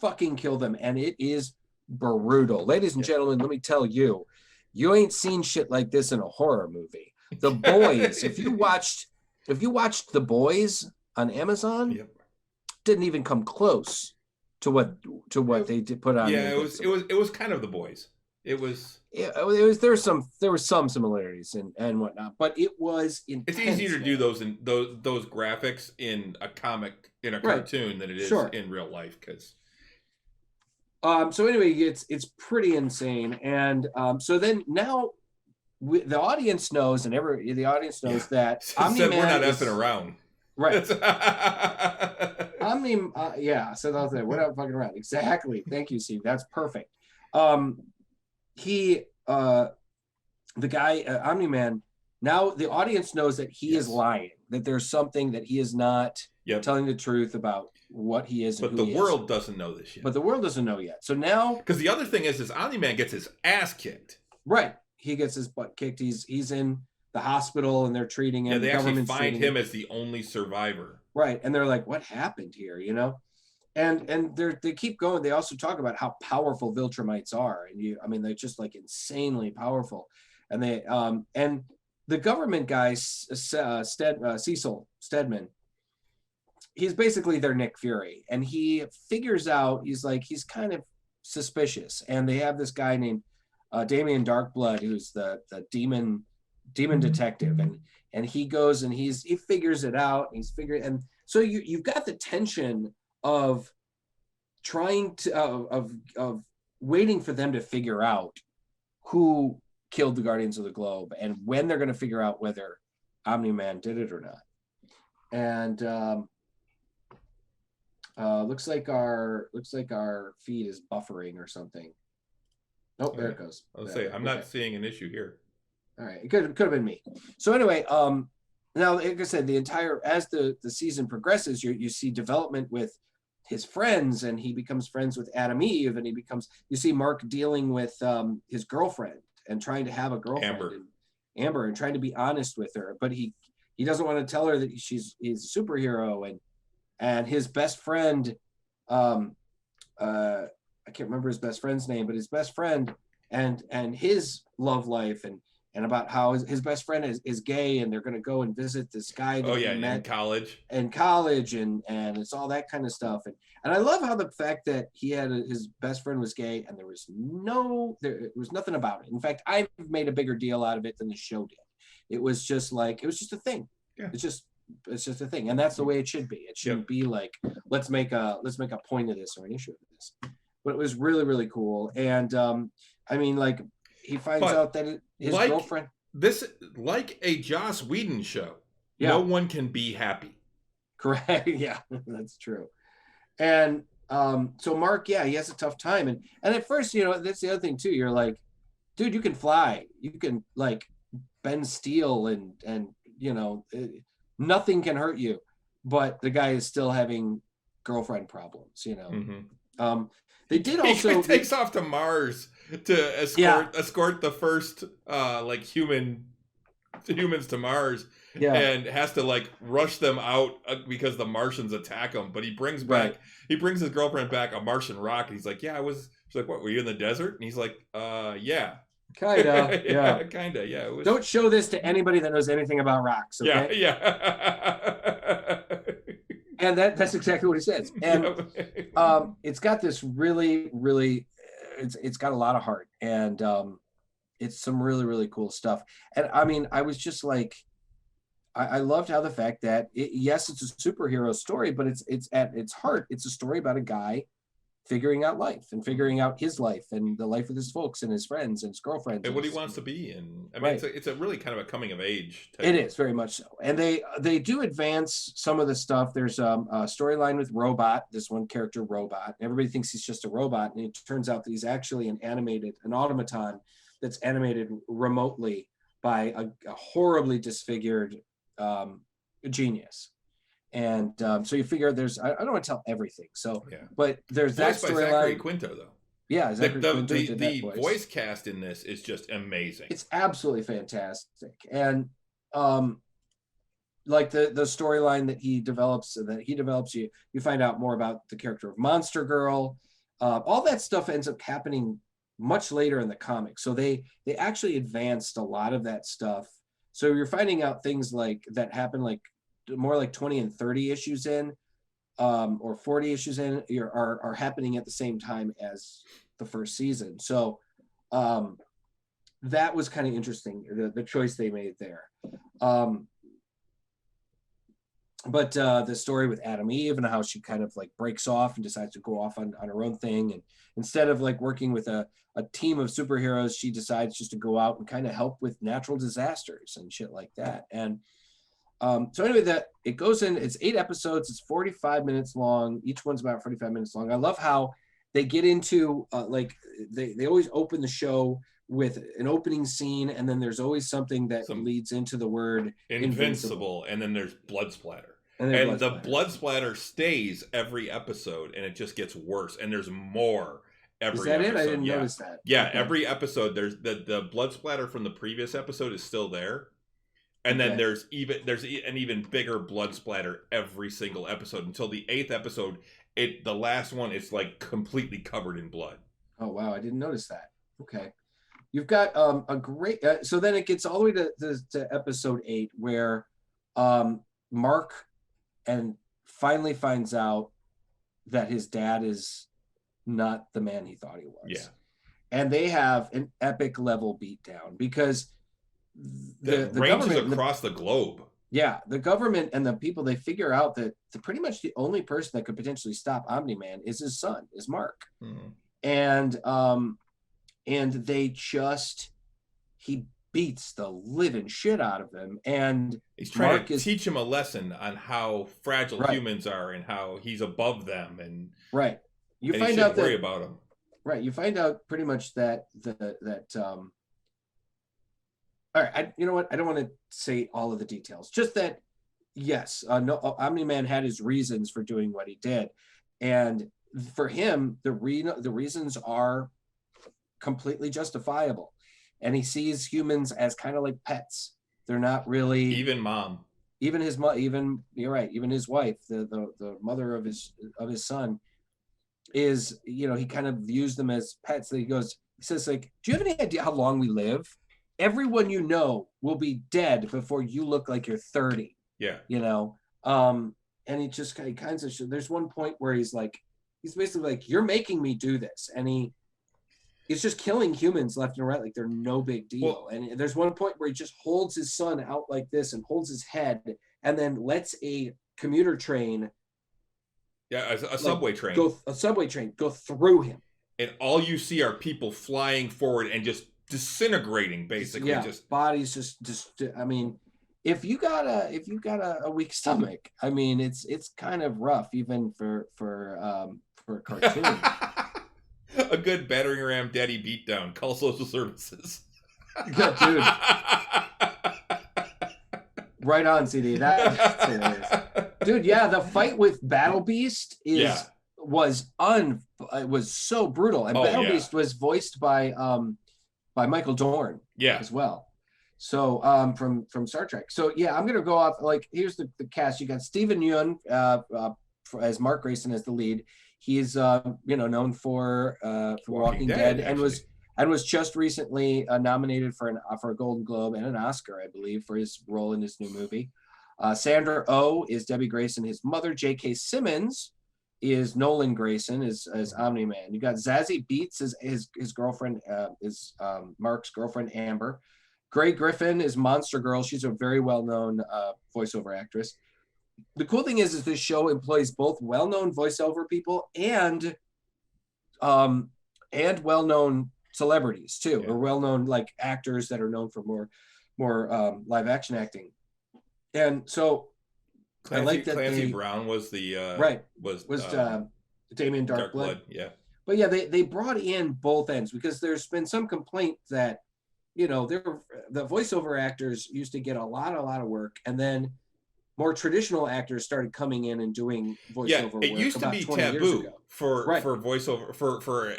fucking kill them. And it is brutal. Ladies and gentlemen, let me tell you, you ain't seen shit like this in a horror movie. The Boys, if you watched The Boys on Amazon, didn't even come close to what they did put on. Yeah, it was kind of The Boys. There were some similarities and whatnot, but it was intense. It's easier to do those graphics in a comic, in a cartoon, than it is in real life, because. So anyway, it's pretty insane, and so then now the audience knows, and the audience knows that Omni-Man we're not effing around, right? So that's it. We're not fucking around. Exactly. Thank you, Steve. That's perfect. The guy, Omni-Man, now the audience knows that he is lying, that there's something that he is not telling the truth about what he is. But the world doesn't know this yet. But the world doesn't know yet. So now, because the other thing is Omni-Man gets his ass kicked. Right. He gets his butt kicked. He's in the hospital and they're treating him. Yeah, the they actually government's find treating him as the only survivor. right, and they're like, what happened here, you know? And they keep going. They also talk about how powerful Viltrumites are, and I mean, they're just like insanely powerful. And they and the government guy, Cecil Stedman, he's basically their Nick Fury, and he figures out he's kind of suspicious, and they have this guy named Damien Darkblood, who's the demon detective, and he goes and he figures it out. And so you've got the tension of trying to of waiting for them to figure out who killed the Guardians of the Globe and when they're going to figure out whether Omni-Man did it or not. And looks like our feed is buffering or something. Oh, there it goes. I'll say I'm not seeing an issue here. All right, it could have been me. So anyway, now like I said, as the season progresses, you see development with his friends, and he becomes friends with Adam Eve, and you see Mark dealing with his girlfriend and trying to have a girlfriend, Amber, and trying to be honest with her, but he doesn't want to tell her that he's a superhero, and his best friend, I can't remember his best friend's name, but his best friend and his love life and about how his best friend is gay, and they're going to go and visit this guy that he met in college, and it's all that kind of stuff. And I love how the fact that he had his best friend was gay, and there was nothing about it. In fact, I've made a bigger deal out of it than the show did. It was just a thing. Yeah. It's just a thing, and that's the way it should be. It shouldn't be like let's make a point of this or an issue of this. But it was really, really cool. And I mean, like, he finds out that his girlfriend, like a Joss Whedon show, yeah. No one can be happy. Correct. Yeah, that's true. And so Mark, he has a tough time, and at first, that's the other thing too. You're like, dude, you can fly, you can like bend steel, and nothing can hurt you, but the guy is still having girlfriend problems. Mm-hmm. They did also he takes off to Mars to escort the first humans to Mars, and has to like rush them out because the Martians attack him. But he brings his girlfriend back a Martian rock, and he's like, she's like, what, were you in the desert? And he's like, yeah. Kinda, yeah. Kinda, yeah. Don't show this to anybody that knows anything about rocks, okay? Yeah. And that's exactly what he says. And it's got this really, really, it's got a lot of heart, and it's some really, really cool stuff. And I mean, I was just like, I loved how the fact that it's a superhero story, but it's at its heart, it's a story about a guy figuring out life and figuring out his life and the life of his folks and his friends and his girlfriends and what he wants to be. And I mean, it's a really kind of a coming of age type. It is very much so. And they do advance some of the stuff. There's a storyline with Robot, this one character Robot. Everybody thinks he's just a robot, and it turns out that he's actually an automaton that's animated remotely by a horribly disfigured genius. And so you figure I don't want to tell everything. So, but there's that storyline. Zachary Quinto, though. Yeah, the voice cast in this is just amazing. It's absolutely fantastic, and like the storyline that he develops, you find out more about the character of Monster Girl. All that stuff ends up happening much later in the comics. So they actually advanced a lot of that stuff. So you're finding out things like that happen like more like 20 and 30 issues in, or 40 issues in, are happening at the same time as the first season. So that was kind of interesting, the choice they made there. But the story with Adam Eve and how she kind of like breaks off and decides to go off on her own thing, and instead of like working with a team of superheroes, she decides just to go out and kind of help with natural disasters and shit like that. And so anyway, that it goes in, it's 8 episodes, it's 45 minutes long. Each one's about 45 minutes long. I love how they get into like they always open the show with an opening scene, and then there's always something that leads into the word Invincible, and then there's blood splatter. And the blood splatter stays every episode, and it just gets worse. And there's more every episode. Is that it? I didn't notice that. Yeah, okay. Every episode, there's the blood splatter from the previous episode is still there. And then Okay. there's an even bigger blood splatter every single episode until the 8th episode. The last one is like completely covered in blood. Oh wow, I didn't notice that. Okay. You've got a great so then it gets all the way to episode 8 where Mark and finally finds out that his dad is not the man he thought he was. Yeah. And they have an epic level beatdown because the ranges government across the globe. Yeah, the government and the people, they figure out that pretty much the only person that could potentially stop Omni-Man is his son, is Mark. Mm-hmm. And they he beats the living shit out of him, and he's trying Mark to teach him a lesson on how fragile humans are and how he's above them, and you and find he out that worry about him. You find out pretty much that all right, you know what, I don't want to say all of the details, just that yes, Omni-Man had his reasons for doing what he did, and for him the reasons are completely justifiable, and he sees humans as kind of like pets. They're not really, even his you're right, even his wife, the mother of his son, is, he kind of views them as pets. He says like, do you have any idea how long we live? Everyone you know will be dead before you look like you're 30. Yeah. And he kind of, there's one point where he's basically like, you're making me do this, and he's just killing humans left and right like they're no big deal. Well, and there's one point where he just holds his son out like this and holds his head, and then lets a commuter train, a subway train go through him, and all you see are people flying forward and just disintegrating, basically. Just bodies just I mean, if you got a weak stomach, I mean, it's kind of rough even for a cartoon. A good battering ram daddy beatdown. Call social services. Good, dude. Right on, CD. That's hilarious. Dude, yeah, the fight with Battle Beast was so brutal, and Battle Beast was voiced by Michael Dorn as well. So from Star Trek. So yeah, I'm gonna go off, like, here's the cast. You got Steven Yeun as Mark Grayson as the lead. He's known for Walking Dead and was just recently nominated for a Golden Globe and an Oscar, I believe, for his role in this new movie. Sandra Oh is Debbie Grayson, his mother. J.K. Simmons is Nolan Grayson as Omni-Man. You got Zazie Beetz as his girlfriend, Mark's girlfriend, Amber. Grey Griffin is Monster Girl. She's a very well-known voiceover actress. The cool thing is this show employs both well-known voiceover people and well-known celebrities too, or well-known like actors that are known for more live action acting. And so I like that Clancy Brown was the was Damien Darkblood. Yeah. But yeah, they brought in both ends, because there's been some complaint that the voiceover actors used to get a lot of work, and then more traditional actors started coming in and doing voiceover work. It used to be taboo for voiceover for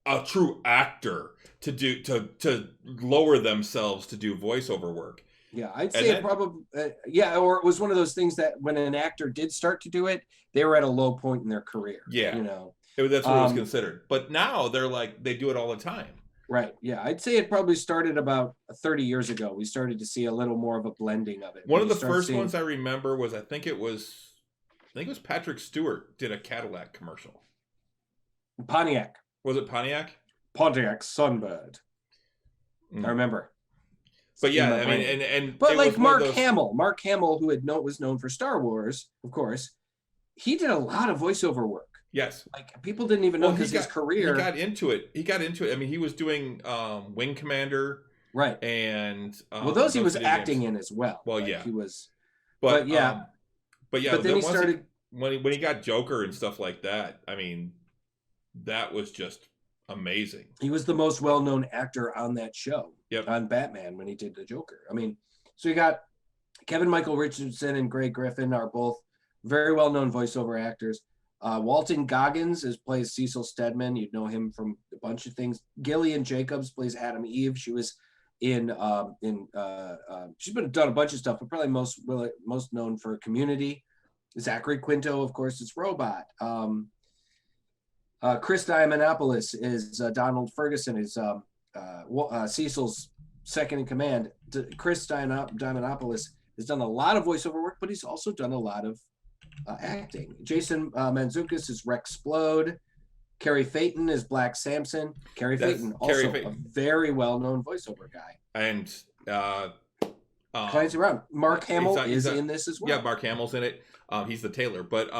a true actor to lower themselves to do voiceover work. Yeah, I'd say it probably or it was one of those things that when an actor did start to do it, they were at a low point in their career. Yeah, that's what it was considered. But now they do it all the time. Right. Yeah, I'd say it probably started about 30 years ago. We started to see a little more of a blending of it. One of the first ones I remember was I think it was Patrick Stewart did a Cadillac commercial. Pontiac. Was it Pontiac? Pontiac Sunbird. I remember. But yeah, I mean, but like Mark Hamill, who was known for Star Wars, of course, he did a lot of voiceover work. Yes. Like people didn't even know, because his career. He got into it. I mean, he was doing Wing Commander. Right. And those he was acting in as well. Well, like, yeah. He was. But yeah. But then he started when he got Joker and stuff like that. I mean, that was just amazing. He was the most well-known actor on that show. Yep. On Batman when he did the Joker. I mean, so you got Kevin Michael Richardson and Grey Griffin are both very well-known voiceover actors. Walton Goggins plays Cecil Stedman. You'd know him from a bunch of things. Gillian Jacobs plays Adam Eve. She was she's been done a bunch of stuff, but probably most known for Community. Zachary Quinto, of course, is Robot. Chris Diamondopoulos is Donald Ferguson, is Cecil's second in command. Chris Diamondopoulos has done a lot of voiceover work, but he's also done a lot of acting. Jason Mantzoukas is Rex Splode. Kerry Phaeton is Black Samson. Kerry Phaeton, also a very well-known voiceover guy. And Clancy Brown. Mark Hamill is in this as well. Yeah, Mark Hamill's in it. He's the tailor. But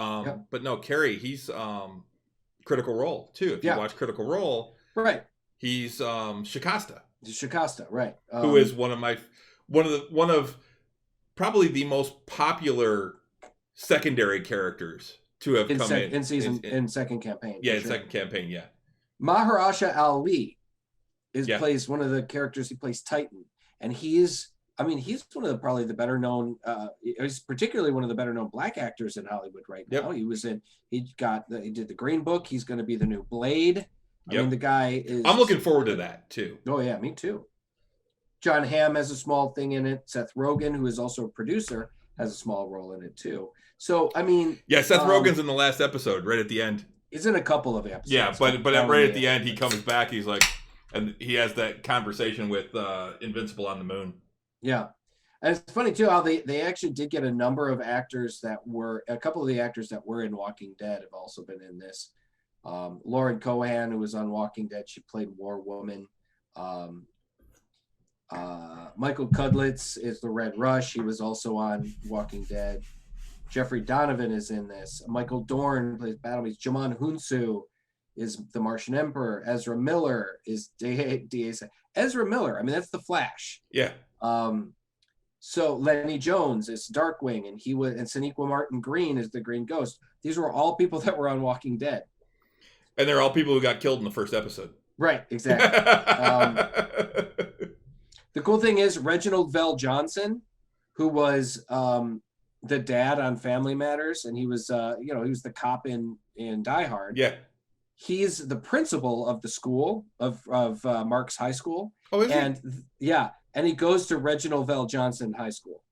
no, Kerry, he's Critical Role too. If you watch Critical Role, right, he's Shikasta. Shikasta, right? Who is one of probably the most popular secondary characters to have come in second campaign. Yeah, in second campaign, yeah. Maharaja Ali plays one of the characters. He plays Titan, and he's one of probably the better known. He's particularly one of the better known black actors in Hollywood right now. Yep. He did the Green Book. He's going to be the new Blade. I mean, the guy is. I'm looking forward to that too. Oh yeah, me too. John Hamm has a small thing in it. Seth Rogen, who is also a producer, has a small role in it too. So I mean, Seth Rogen's in the last episode, right at the end. He's in a couple of episodes. Yeah, but right at the end, he comes back. He's like, and he has that conversation with Invincible on the moon. Yeah, and it's funny too how they actually did get a number of actors a couple of the actors that were in Walking Dead have also been in this. Lauren Cohan, who was on Walking Dead, she played War Woman. Michael Cudlitz is the Red Rush. He was also on Walking Dead. Jeffrey Donovan is in this. Michael Dorn plays Battlebeast. Jamon Hunsu is the Martian Emperor. Ezra Miller is Ezra Miller. I mean, that's the Flash. Yeah. So Lenny Jones is Darkwing, and Sonequa Martin Green is the Green Ghost. These were all people that were on Walking Dead. And they're all people who got killed in the first episode. Right, exactly. The cool thing is Reginald Vell Johnson, who was the dad on Family Matters, and he was he was the cop in Die Hard. Yeah. He's the principal of the school of Mark's high school. Oh, is he? And he goes to Reginald Vell Johnson High School.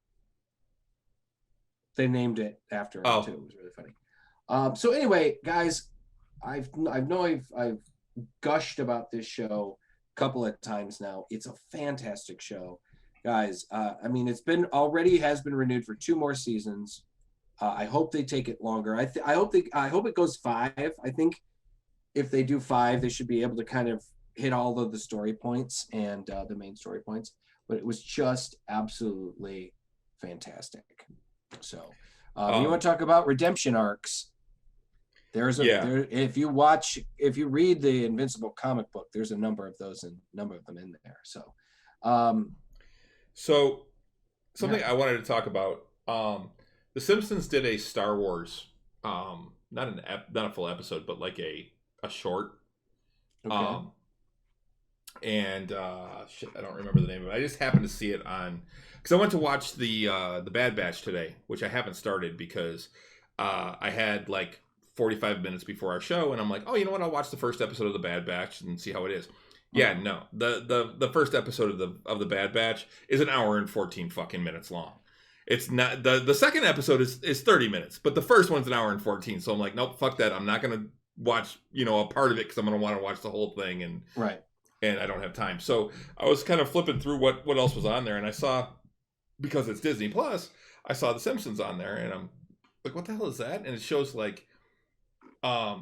They named it after him too. It was really funny. So anyway, guys, I've gushed about this show a couple of times now. It's a fantastic show, guys. I mean, has been renewed for 2 more seasons. I hope they take it longer. I hope it goes 5. I think if they do 5, they should be able to kind of hit all of the story points and the main story points. But it was just absolutely fantastic. So, you want to talk about redemption arcs? If you read the Invincible comic book, there's a number of those and a number of them in there. So, something I wanted to talk about. The Simpsons did a Star Wars, not a full episode, but like a short. Okay. I don't remember the name of it. I just happened to see it on because I went to watch the Bad Batch today, which I haven't started because I had like 45 minutes before our show, and I'm like, oh, you know what? I'll watch the first episode of the Bad Batch and see how it is. Yeah, no, the first episode of the Bad Batch is an hour and 14 fucking minutes long. It's not the second episode is 30 minutes, but the first one's an hour and 14. So I'm like, nope, fuck that. I'm not gonna watch a part of it because I'm gonna want to watch the whole thing and I don't have time. So I was kind of flipping through what else was on there, and I saw, because it's Disney Plus, I saw The Simpsons on there, and I'm like, what the hell is that? And it shows like,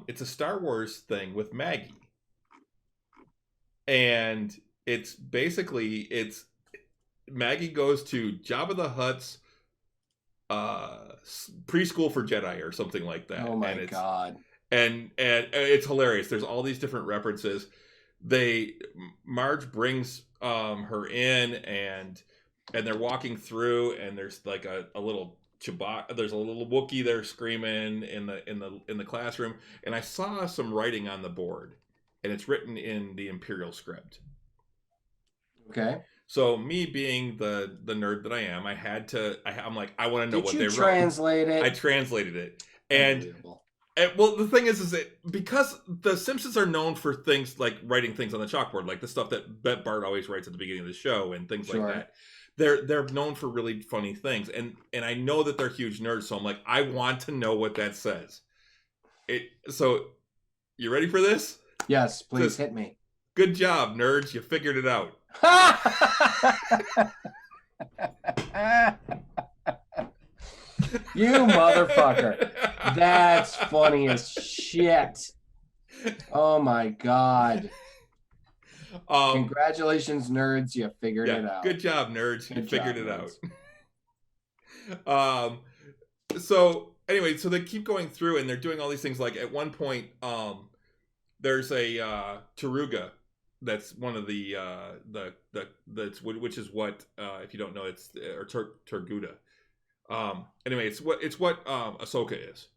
it's a Star Wars thing with Maggie, and it's basically Maggie goes to Jabba the Hutt's preschool for Jedi or something like that. Oh my god! And it's hilarious. There's all these different references. Marge brings her in, and they're walking through, and there's like a little Chewbacca. There's a little Wookiee there screaming in the classroom, and I saw some writing on the board, and it's written in the Imperial script. Okay. So me being the nerd that I am, I'm like, I want to know what they wrote. Did you translate it? I translated it, and And, well, the thing is that because the Simpsons are known for things like writing things on the chalkboard, like the stuff that Bart always writes at the beginning of the show and things like that. They're known for really funny things, and I know that they're huge nerds, so I'm like, I want to know what that says. So, you ready for this? Yes, please hit me. Good job, nerds! You figured it out. You motherfucker! That's funny as shit. Oh my god! Congratulations, nerds! You figured it out. Good job, nerds! You figured it out. So anyway, so they keep going through, and they're doing all these things. Like at one point, there's a Taruga. That's one of the which is what if you don't know, it's or Turguda. Anyway, it's what Ahsoka is.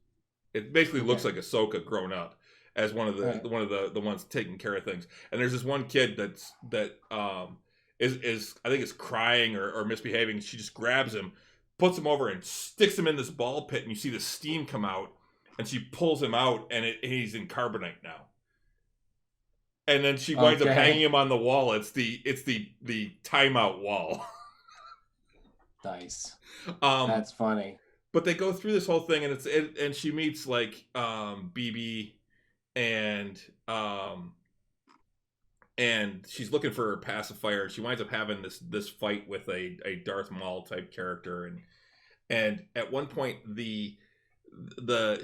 It basically looks like Ahsoka grown up as one of the ones taking care of things. And there's this one kid that is I think is crying or misbehaving. She just grabs him, puts him over, and sticks him in this ball pit, and you see the steam come out, and she pulls him out, and he's in carbonite now. And then she winds up hanging him on the wall. It's the timeout wall. Nice. That's funny. But they go through this whole thing, and and she meets like BB, and she's looking for her pacifier, and she winds up having this fight with a Darth Maul type character, and at one point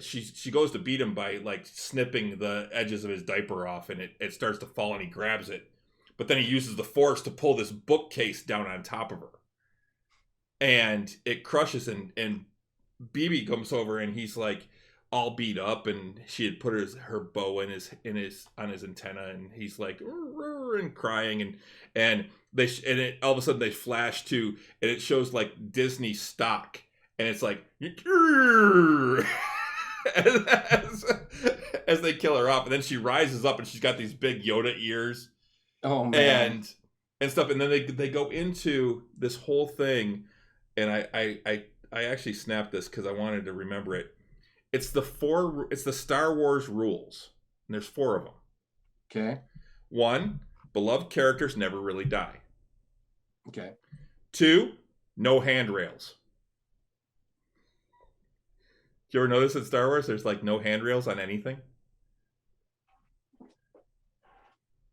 she goes to beat him by like snipping the edges of his diaper off, and it starts to fall, and he grabs it, but then he uses the Force to pull this bookcase down on top of her, and it crushes, and BB comes over, and he's like all beat up, and she had put her bow on his antenna, and he's like and crying, and all of a sudden they flash to, and it shows like Disney stock, and it's like as they kill her off, and then she rises up, and she's got these big Yoda ears. Oh man. And stuff, and then they go into this whole thing, and I actually snapped this because I wanted to remember it. It's the Star Wars rules, and there's 4 of them. Okay. 1, beloved characters never really die. Okay. 2, no handrails. You ever notice in Star Wars there's like no handrails on anything?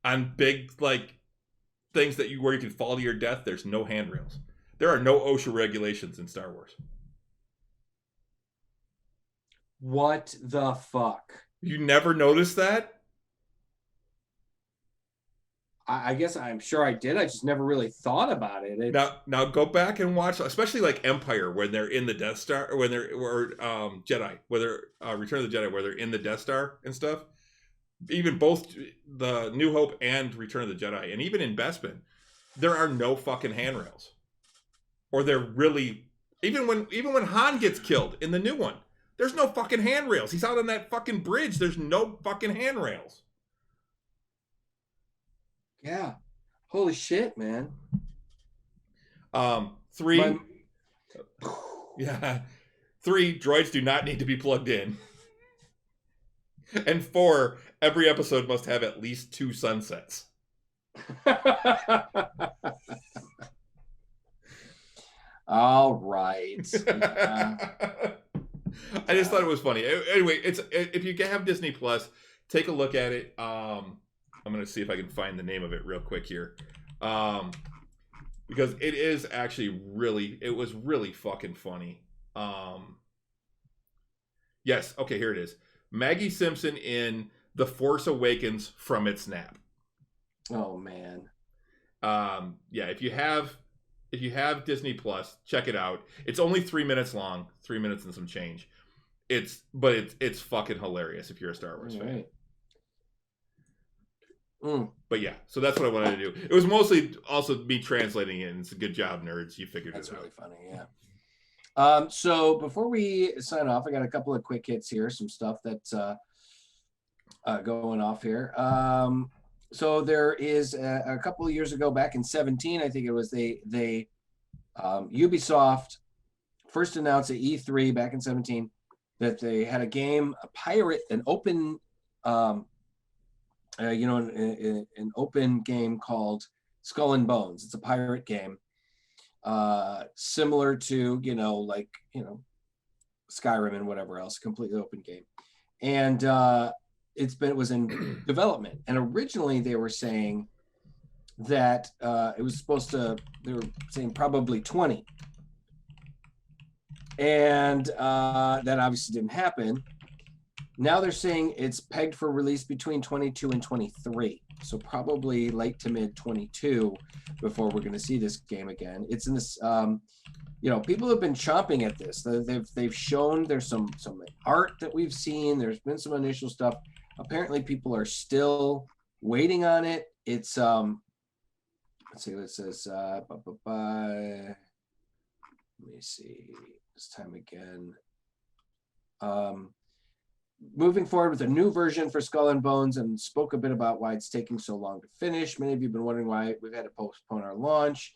On big like things where you can fall to your death, there's no handrails. There are no OSHA regulations in Star Wars. What the fuck? You never noticed that? I guess I'm sure I did. I just never really thought about it. Now go back and watch, especially like Empire, when they're in the Death Star, or when Jedi, whether Return of the Jedi, where they're in the Death Star and stuff. Even both the New Hope and Return of the Jedi, and even in Bespin, there are no fucking handrails. Or they're really even when Han gets killed in the new one, there's no fucking handrails. He's out on that fucking bridge. There's no fucking handrails. Yeah. Holy shit, man. 3. Yeah. 3, droids do not need to be plugged in. And 4, every episode must have at least 2 sunsets. All right. Yeah. I just thought it was funny. Anyway, if you have Disney Plus, take a look at it. I'm going to see if I can find the name of it real quick here. Because it is actually it was really fucking funny. Yes, okay, here it is. Maggie Simpson in The Force Awakens from its nap. Oh man. Yeah, if you have Disney Plus, check it out. It's only 3 minutes long, 3 minutes and some change. It's fucking hilarious if you're a Star Wars fan. But yeah, so that's what I wanted to do. It was mostly also me translating it, and it's a good job, nerds. You figured it out. That's really funny, yeah. So before we sign off, I got a couple of quick hits here, some stuff that's going off here. So there is a couple of years ago, back in 2017, I think it was, Ubisoft first announced at E3 back in 2017 that they had a game, a pirate, an open, an open game called Skull and Bones. It's a pirate game, similar to Skyrim and whatever else, completely open game, and it was in development. And originally they were saying that it was they were saying probably 20. And that obviously didn't happen. Now they're saying it's pegged for release between 22 and 23. So probably late to mid 22 before we're going to see this game again. It's in this, people have been chomping at this. They've shown there's some art that we've seen. There's been some initial stuff. Apparently people are still waiting on it. It's, let's see what it says. Let me see this time again. Moving forward with a new version for Skull and Bones, and spoke a bit about why it's taking so long to finish. Many of you have been wondering why we've had to postpone our launch.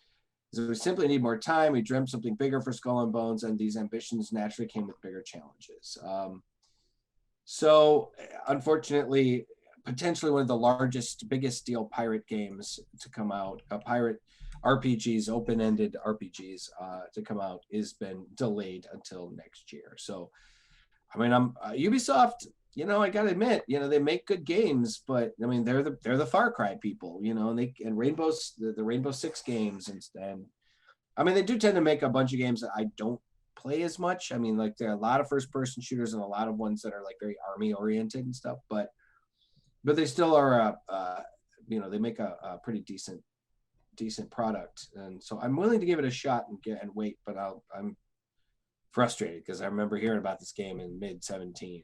So we simply need more time. We dreamt something bigger for Skull and Bones, and these ambitions naturally came with bigger challenges. So unfortunately, potentially one of the largest, biggest deal pirate games to come out, pirate RPGs, open-ended RPGs to come out, has been delayed until next year. So, I mean, Ubisoft. I gotta admit, they make good games, but I mean, they're the Far Cry people, and Rainbow's the Rainbow Six games, and I mean, they do tend to make a bunch of games that I don't play as much. I mean, like there are a lot of first-person shooters and a lot of ones that are like very army-oriented and stuff, but they still are, they make a pretty decent product, and so I'm willing to give it a shot and wait, but I'm frustrated because I remember hearing about this game in mid 17.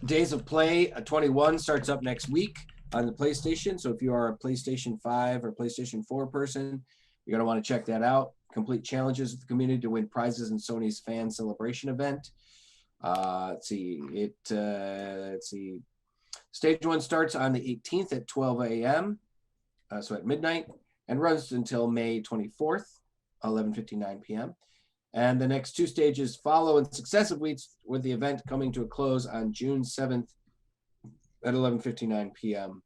Days of Play 21 starts up next week on the PlayStation. So if you are a PlayStation 5 or PlayStation 4 person, you're gonna want to check that out. Complete challenges with the community to win prizes in Sony's fan celebration event. Let's see. Stage 1 starts on the 18th at 12 a.m. So at midnight, and runs until May 24th, 11:59 p.m. And the next 2 stages follow in successive weeks, with the event coming to a close on June 7th at 11:59 p.m.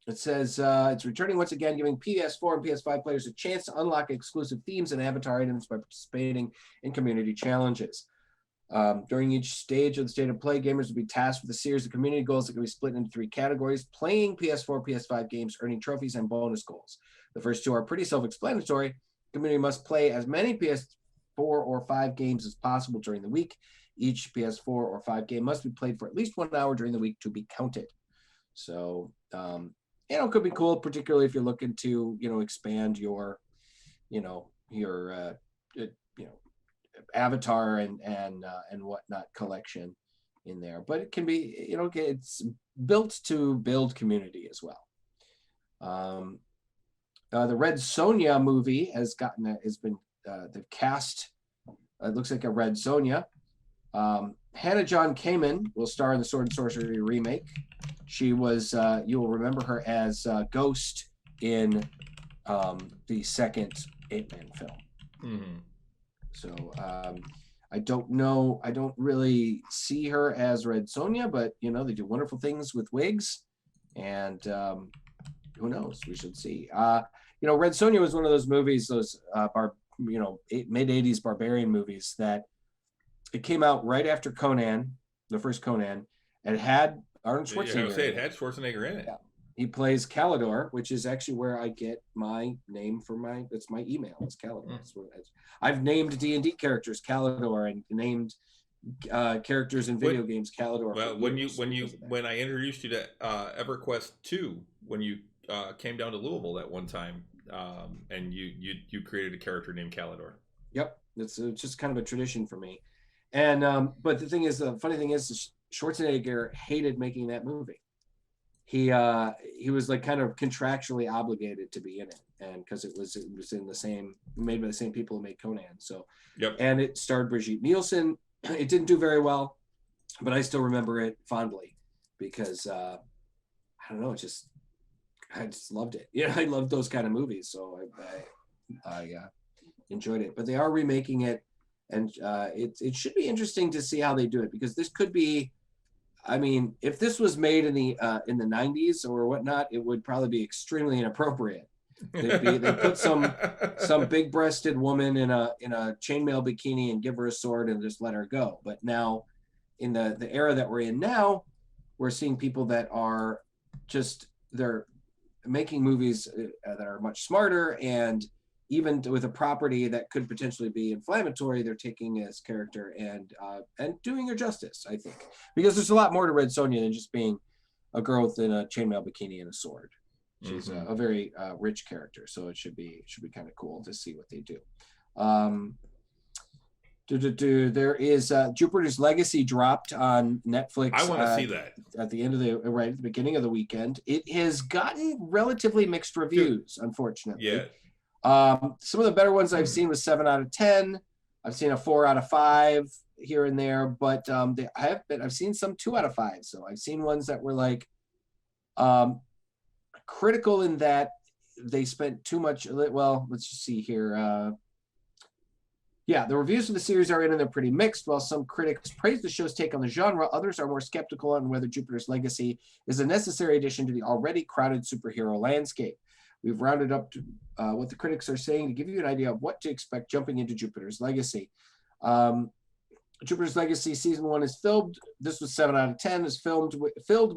It says it's returning once again, giving PS4 and PS5 players a chance to unlock exclusive themes and avatar items by participating in community challenges. During each stage of the State of Play, gamers will be tasked with a series of community goals that can be split into 3 categories: playing PS4, PS5 games, earning trophies, and bonus goals. The first 2 are pretty self-explanatory. The community must play as many PS4 or 5 games as possible during the week. Each PS4 or 5 game must be played for at least 1 hour during the week to be counted. So, it could be cool, particularly if you're looking to, expand your avatar and whatnot collection in there. But it can be, it's built to build community as well. The Red Sonja movie they've cast. It looks like a Red Sonja. Hannah John Kamen will star in the Sword and Sorcery remake. She was, you will remember her as Ghost in the second Ant-Man film. Mm-hmm. So I don't know. I don't really see her as Red Sonja, but they do wonderful things with wigs, and who knows? We should see. Red Sonja was one of those movies, those mid 80s barbarian movies that it came out right after Conan, the first Conan, and it had Arnold Schwarzenegger. Yeah, I would say it had Schwarzenegger in it. Yeah. He plays Calidor, which is actually where I get my name for that's my email. It's Calidor. I've named D&D characters Calidor and named characters in video games Calidor. Well, when I introduced you to EverQuest 2, when you came down to Louisville that one time, and you created a character named Calidor. Yep, it's just kind of a tradition for me. And but the funny thing is, Schwarzenegger hated making that movie. He was like kind of contractually obligated to be in it, and because it was made by the same people who made Conan. So, yep. And it starred Brigitte Nielsen. It didn't do very well, but I still remember it fondly because I don't know, I just loved it. Yeah, I love those kind of movies, so I enjoyed it. But they are remaking it, and it should be interesting to see how they do it, because this could be. I mean, if this was made in the 90s or whatnot, it would probably be extremely inappropriate. They put some big-breasted woman in a chainmail bikini and give her a sword and just let her go. But now, in the era that we're in now, we're seeing people that are just they're making movies that are much smarter, and even with a property that could potentially be inflammatory, they're taking his character and doing her justice, I think, because there's a lot more to Red Sonja than just being a girl with in a chainmail bikini and a sword. She's a very rich character, so it should be kind of cool to see what they do. There is Jupiter's Legacy dropped on Netflix. I want to see that at the end of the at the beginning of the weekend. It has gotten relatively mixed reviews, unfortunately. Yeah. Some of the better ones I've seen was 7 out of 10. I've seen a 4 out of 5 here and there, but I've seen some 2 out of 5. So I've seen ones that were like critical in that they spent too much. Well, let's just see here. The reviews for the series are in, and they're pretty mixed. While some critics praise the show's take on the genre, others are more skeptical on whether Jupiter's Legacy is a necessary addition to the already crowded superhero landscape. We've rounded up to what the critics are saying to give you an idea of what to expect jumping into Jupiter's Legacy. Jupiter's Legacy Season 1 is filmed. This was 7 out of 10. Is filled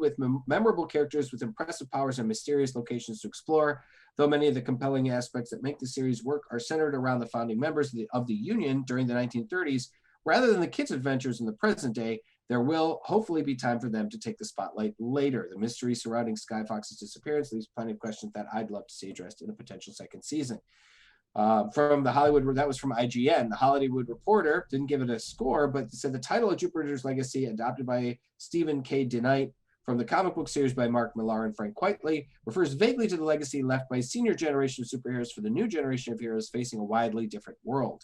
with memorable characters with impressive powers and mysterious locations to explore. Though many of the compelling aspects that make the series work are centered around the founding members of the Union during the 1930s, rather than the kids' adventures in the present day, there will hopefully be time for them to take the spotlight later. The mystery surrounding Skyfox's disappearance leaves plenty of questions that I'd love to see addressed in a potential second season. From the Hollywood, that was from IGN. The Hollywood Reporter didn't give it a score, but said the title of Jupiter's Legacy, adopted by Stephen K. DeKnight from the comic book series by Mark Millar and Frank Quitely, refers vaguely to the legacy left by a senior generation of superheroes for the new generation of heroes facing a widely different world.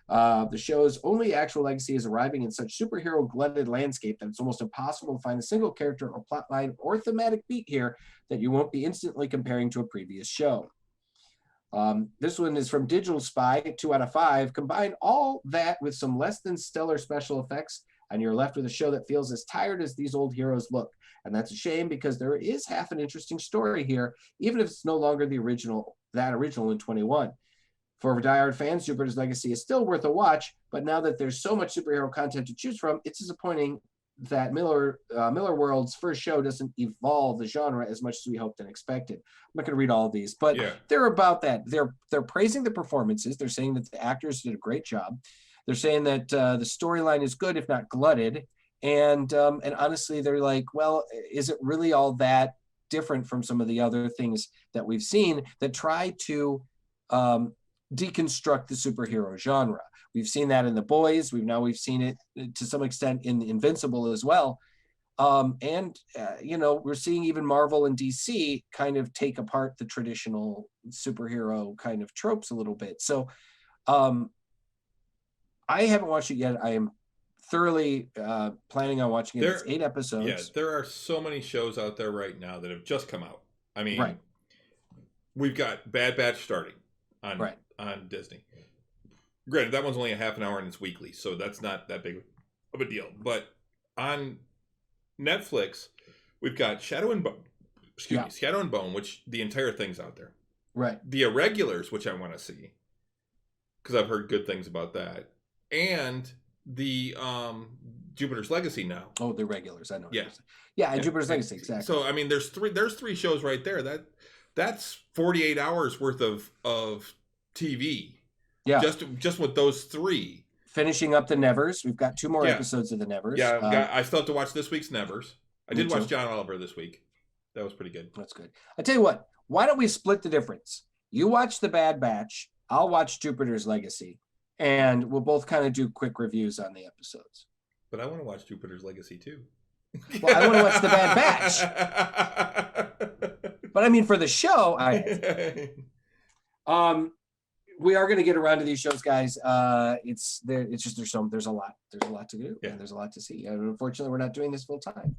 The show's only actual legacy is arriving in such superhero-glutted landscape that it's almost impossible to find a single character or plotline or thematic beat here that you won't be instantly comparing to a previous show. This one is from Digital Spy, 2 out of 5. Combine all that with some less than stellar special effects, and you're left with a show that feels as tired as these old heroes look. And that's a shame, because there is half an interesting story here, even if it's no longer the original in 21. For diehard fans, Jupiter's Legacy is still worth a watch, but now that there's so much superhero content to choose from, it's disappointing that Miller World's first show doesn't evolve the genre as much as we hoped and expected. I'm not going to read all of these, but they're about that. They're praising the performances. They're saying that the actors did a great job. They're saying that the storyline is good, if not glutted. And honestly, they're like, well, is it really all that different from some of the other things that we've seen that try to deconstruct the superhero genre? We've seen that in The Boys. We've seen it to some extent in Invincible as well. We're seeing even Marvel and DC kind of take apart the traditional superhero kind of tropes a little bit. So I haven't watched it yet. I am thoroughly planning on watching it. It's 8 episodes. Yeah, there are so many shows out there right now that have just come out. I mean, we've got Bad Batch starting on Disney. Granted, that one's only a half an hour and it's weekly, so that's not that big of a deal. But on Netflix, we've got Shadow and Bone, which the entire thing's out there. Right. The Irregulars, which I want to see, because I've heard good things about that. And the Jupiter's Legacy now. Oh, the Regulars, I know. Yeah, and Jupiter's Legacy, exactly. So I mean, there's three shows right there. That's 48 hours worth of TV. Yeah, just with those 3. Finishing up the Nevers, we've got 2 more episodes of the Nevers. Yeah, I still have to watch this week's Nevers. I did watch John Oliver this week. That was pretty good. That's good. I tell you what, why don't we split the difference? You watch the Bad Batch, I'll watch Jupiter's Legacy, and we'll both kind of do quick reviews on the episodes. But I want to watch Jupiter's Legacy too. Well, I want to watch the Bad Batch. But I mean, for the show, we are going to get around to these shows, guys. There's a lot to do, and there's a lot to see. And unfortunately, we're not doing this full time.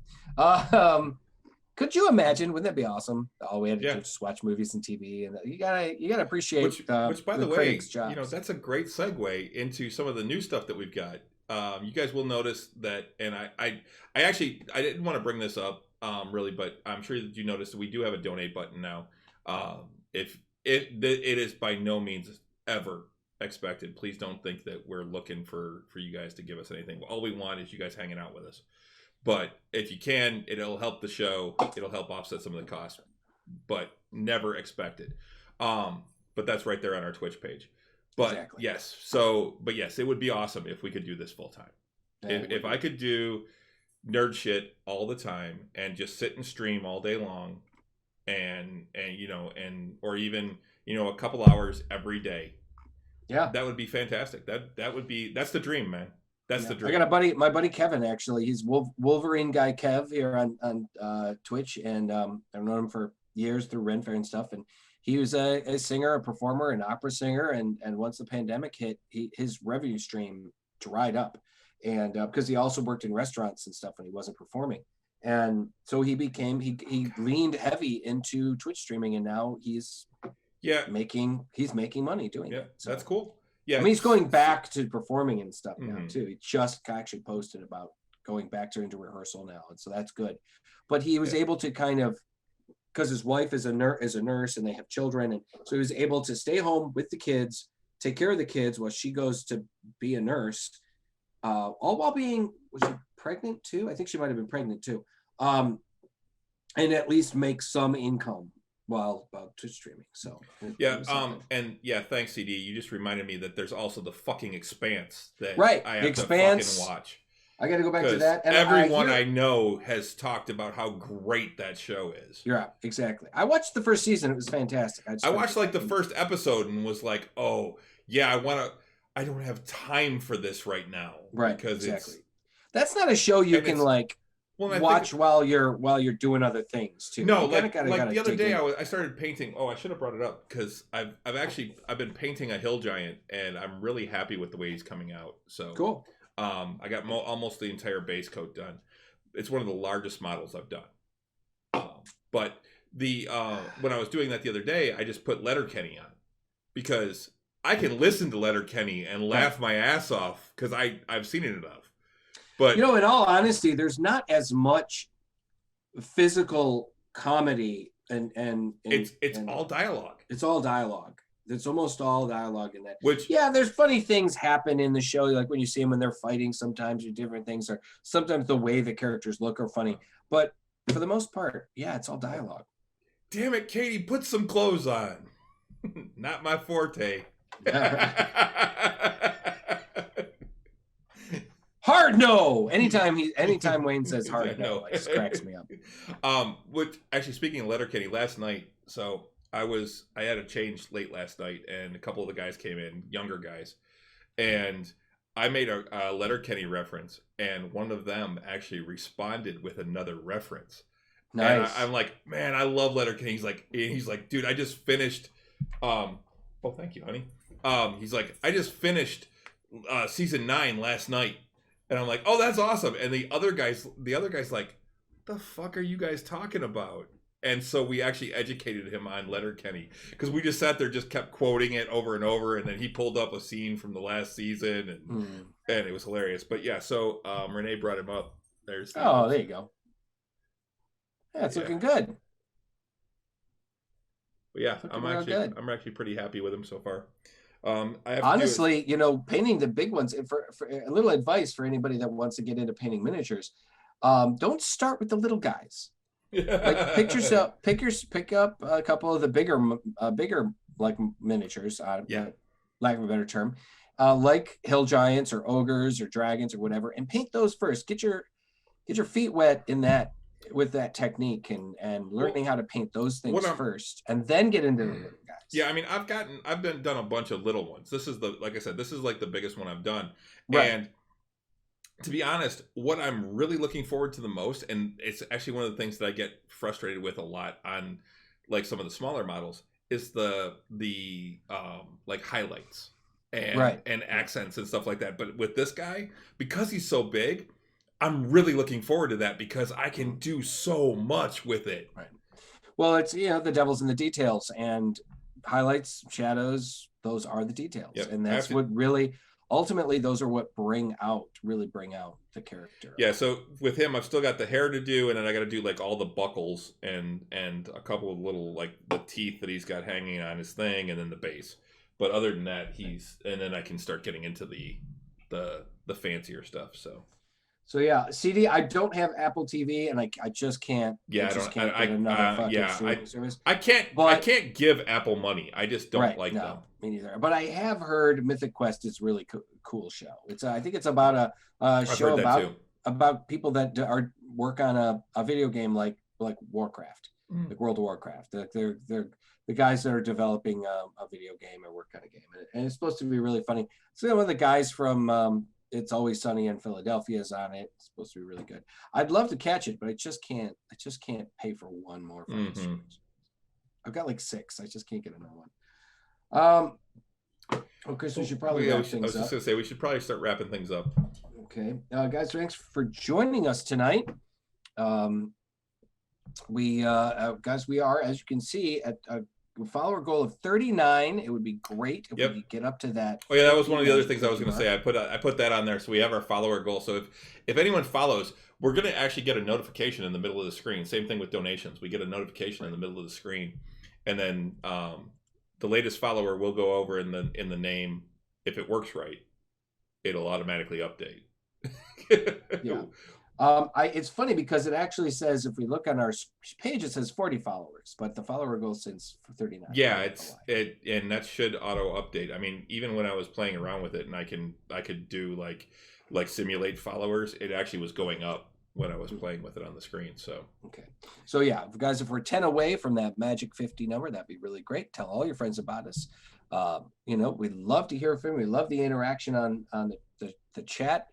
Could you imagine? Wouldn't that be awesome? All we had to do Yeah. was just watch movies and TV, and you gotta appreciate Which, by the way, critics' jobs. you know, that's a great segue into some of the new stuff that we've got. You guys will notice that, and I actually I didn't want to bring this up really, but I'm sure that you noticed that we do have a donate button now. If it is by no means ever expected. Please don't think that we're looking for you guys to give us anything. All we want is you guys hanging out with us. But if you can, it'll help the show. It'll help offset some of the costs, but never expected. But that's right there on our Twitch page. But Exactly. yes, it would be awesome if we could do this full time. If I could do nerd shit all the time and just sit and stream all day long, and or even a couple hours every day, that would be fantastic. That's the dream, man. That's the dream. I got my buddy Kevin, actually. He's Wolverine guy Kev here on Twitch, and I've known him for years through Ren Fair and stuff. And he was a singer, a performer, an opera singer, and once the pandemic hit, his revenue stream dried up, and because he also worked in restaurants and stuff when he wasn't performing, and so he leaned heavy into Twitch streaming, and now he's making money doing it. So that's cool. Yeah, I mean, he's going back to performing and stuff now too. He just actually posted about going back into rehearsal now, and so that's good. But he was able to kind of, because his wife is a nurse and they have children, and so he was able to stay home with the kids, take care of the kids while she goes to be a nurse, all while was she pregnant too? I think she might have been pregnant too, and at least make some income while Twitch streaming. So thanks CD. You just reminded me that there's also the fucking Expanse that I have Expanse, to fucking watch. I got to go back to that. And everyone I know has talked about how great that show is. Yeah, exactly. I watched the first season. It was fantastic. I watched like the first episode and was like, oh yeah, I don't have time for this right now. Right. Because that's not a show you can watch while you're doing other things too. No, like the other day I started painting. Oh, I should have brought it up because I've been painting a hill giant, and I'm really happy with the way he's coming out. So cool. I got almost the entire base coat done. It's one of the largest models I've done. But the when I was doing that the other day, I just put Letterkenny on because I can listen to Letterkenny and laugh my ass off because I've seen it enough. But in all honesty, there's not as much physical comedy and it's all dialogue. It's all dialogue. It's almost all dialogue in that. There's funny things happen in the show, like when you see them when they're fighting sometimes, or different things, or sometimes the way the characters look are funny. But for the most part, it's all dialogue. Damn it, Katie, put some clothes on. Not my forte. Hard no. Anytime Wayne says hard no, it just cracks me up. Which actually, speaking of Letterkenny, last night, so I had a change late last night, and a couple of the guys came in, younger guys, and I made a Letterkenny reference, and one of them actually responded with another reference. Nice. And I'm like, man, I love Letterkenny. He's like, dude, I just finished. Oh, thank you, honey. He's like, I just finished season 9 last night. And I'm like, oh, that's awesome. And the other guy's like, the fuck are you guys talking about? And so we actually educated him on Letterkenny because we just sat there, just kept quoting it over and over. And then he pulled up a scene from the last season, and it was hilarious. But yeah, so Renee brought him up. There you go. Yeah, it's looking good. But yeah, I'm actually pretty happy with him so far. Honestly, painting the big ones, for a little advice for anybody that wants to get into painting miniatures, don't start with the little guys. Like pick up a couple of the bigger like miniatures, lack of a better term, like hill giants or ogres or dragons or whatever, and paint those first. Get your feet wet in that with that technique and learning how to paint those things first, and then get into the little guys. Yeah, I mean, I've done a bunch of little ones. This is like I said, this is like the biggest one I've done. Right. And to be honest, what I'm really looking forward to the most, and it's actually one of the things that I get frustrated with a lot on like some of the smaller models, is the like highlights and accents and stuff like that. But with this guy, because he's so big, I'm really looking forward to that because I can do so much with it. Right. Well, it's, the devil's in the details, and highlights, shadows, those are the details. Yep. And that's what really, ultimately, those are what really bring out the character. Yeah, so with him, I've still got the hair to do, and then I got to do like all the buckles and a couple of little like the teeth that he's got hanging on his thing, and then the base. But other than that, and then I can start getting into the fancier stuff. So yeah, CD. I don't have Apple TV, and I just can't. Yeah, I can't get another fucking streaming service. I can't give Apple money. I just don't like them. Me neither. But I have heard Mythic Quest is really cool show. It's I think it's about a show about people that work on a video game like Warcraft, like World of Warcraft. They're the guys that are developing a video game or work on a game, and it's supposed to be really funny. So one of the guys from It's Always Sunny in Philadelphia is on it. It's supposed to be really good. I'd love to catch it, but I just can't pay for one more. I've got like 6. I just can't get another one. Chris, we should probably wrap things up. I was just going to say, we should probably start wrapping things up. Okay. Guys, thanks for joining us tonight. We are, as you can see, at a follower goal of 39. It would be great if we could get up to that. Oh yeah, that was one of the other things I was going to say. I put that on there, so we have our follower goal. So if anyone follows, we're going to actually get a notification in the middle of the screen. Same thing with donations. We get a notification in the middle of the screen, and then the latest follower will go over in the name. If it works right, it'll automatically update. Yeah. It's funny because it actually says, if we look on our page, it says 40 followers, but the follower goal since 39. Yeah, and that should auto update. I mean, even when I was playing around with it, and I could do like simulate followers, it actually was going up when I was playing with it on the screen. So okay, so yeah, guys, if we're 10 away from that magic 50 number, that'd be really great. Tell all your friends about us. We'd love to hear from you. We love the interaction on the chat.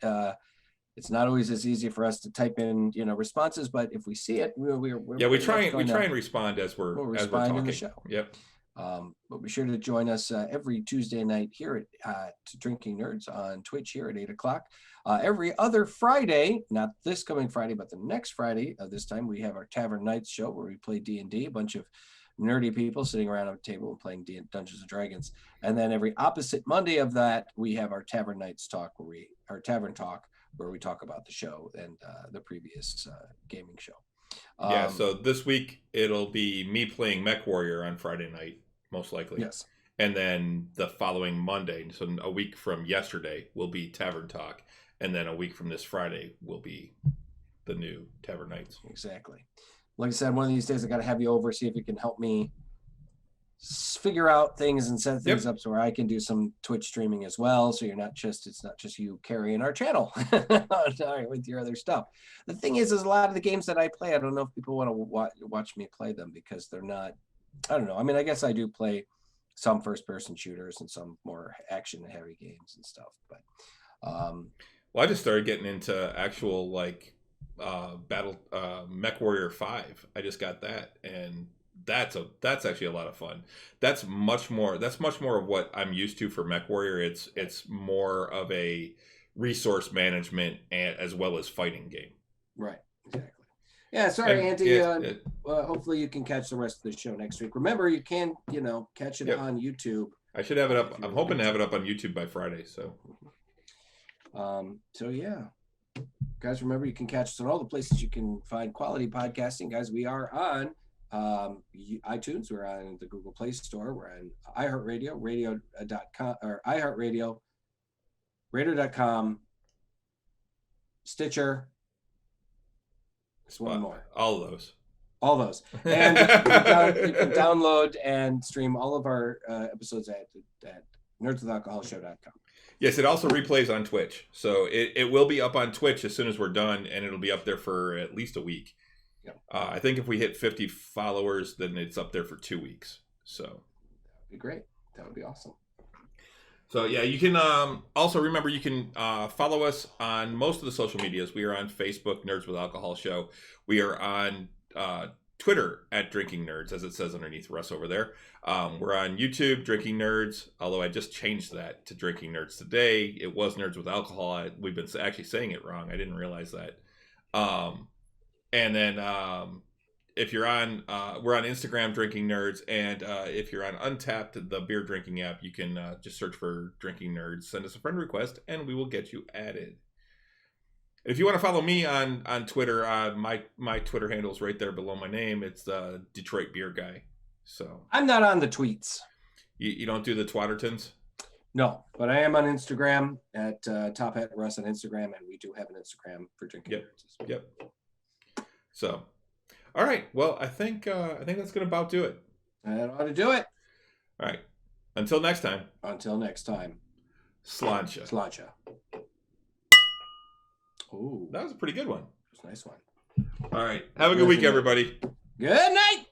It's not always as easy for us to type in, responses, but if we see it, we try and respond as we're talking. In the show. Yep. But be sure to join us every Tuesday night here at Drinking Nerds on Twitch here at 8:00. Every other Friday, not this coming Friday, but the next Friday of this time, we have our Tavern Nights show where we play D&D, a bunch of nerdy people sitting around a table and playing Dungeons and Dragons. And then every opposite Monday of that, we have our Tavern Nights talk, Tavern Talk, where we talk about the show and the previous gaming show. So this week it'll be me playing Mech Warrior on Friday night, most likely. Yes. And then the following Monday, so a week from yesterday, will be Tavern Talk. And then a week from this Friday will be the new Tavern Nights. Exactly. Like I said, one of these days I got to have you over, see if you can help me figure out things and set things up so where I can do some Twitch streaming as well. So it's not just you carrying our channel with your other stuff. The thing is a lot of the games that I play, I don't know if people want to watch me play them because they're not, I don't know. I mean, I guess I do play some first person shooters and some more action heavy games and stuff, but well, I just started getting into actual battle Mech Warrior 5. I just got that, and that's actually a lot of fun. That's much more of what I'm used to for Mech Warrior. It's more of a resource management and as well as fighting game. Right, exactly. Yeah, sorry, Andy. Hopefully you can catch the rest of the show next week. Remember, you can catch it on YouTube. I should have it up. I'm hoping to have it up on YouTube by Friday. So. So yeah, guys, remember you can catch us on all the places you can find quality podcasting. Guys, we are on iTunes, we're on the Google Play Store, we're on iHeartRadio, radio.com or iHeartRadio, radio.com, Stitcher. There's one more. All those. And you can download and stream all of our episodes at nerdswithalcoholshow.com. Yes, it also replays on Twitch. So it will be up on Twitch as soon as we're done, and it'll be up there for at least a week. Yeah. I think if we hit 50 followers, then it's up there for 2 weeks. So that'd be great. That would be awesome. So yeah, you can also remember you can follow us on most of the social medias. We are on Facebook, Nerds with Alcohol Show. We are on Twitter at Drinking Nerds, as it says underneath Russ over there. We're on YouTube, Drinking Nerds, although I just changed that to Drinking Nerds today. It was Nerds with Alcohol. We've been actually saying it wrong. I didn't realize that. And then if you're on, we're on Instagram, Drinking Nerds, and if you're on Untapped, the beer drinking app, you can just search for Drinking Nerds, send us a friend request, and we will get you added. If you want to follow me on Twitter, my Twitter handle is right there below my name. It's the Detroit Beer Guy. So I'm not on the tweets. You don't do the Twattertons? No, but I am on Instagram at Top Hat Russ on Instagram, and we do have an Instagram for Drinking Nerds. Yep. So, all right. Well, I think that's gonna about do it. That ought to do it. All right. Until next time. Until next time. Sláinte. Sláinte. Oh, That was a pretty good one. that's a nice one. All right. Have a good week, everybody. Good night.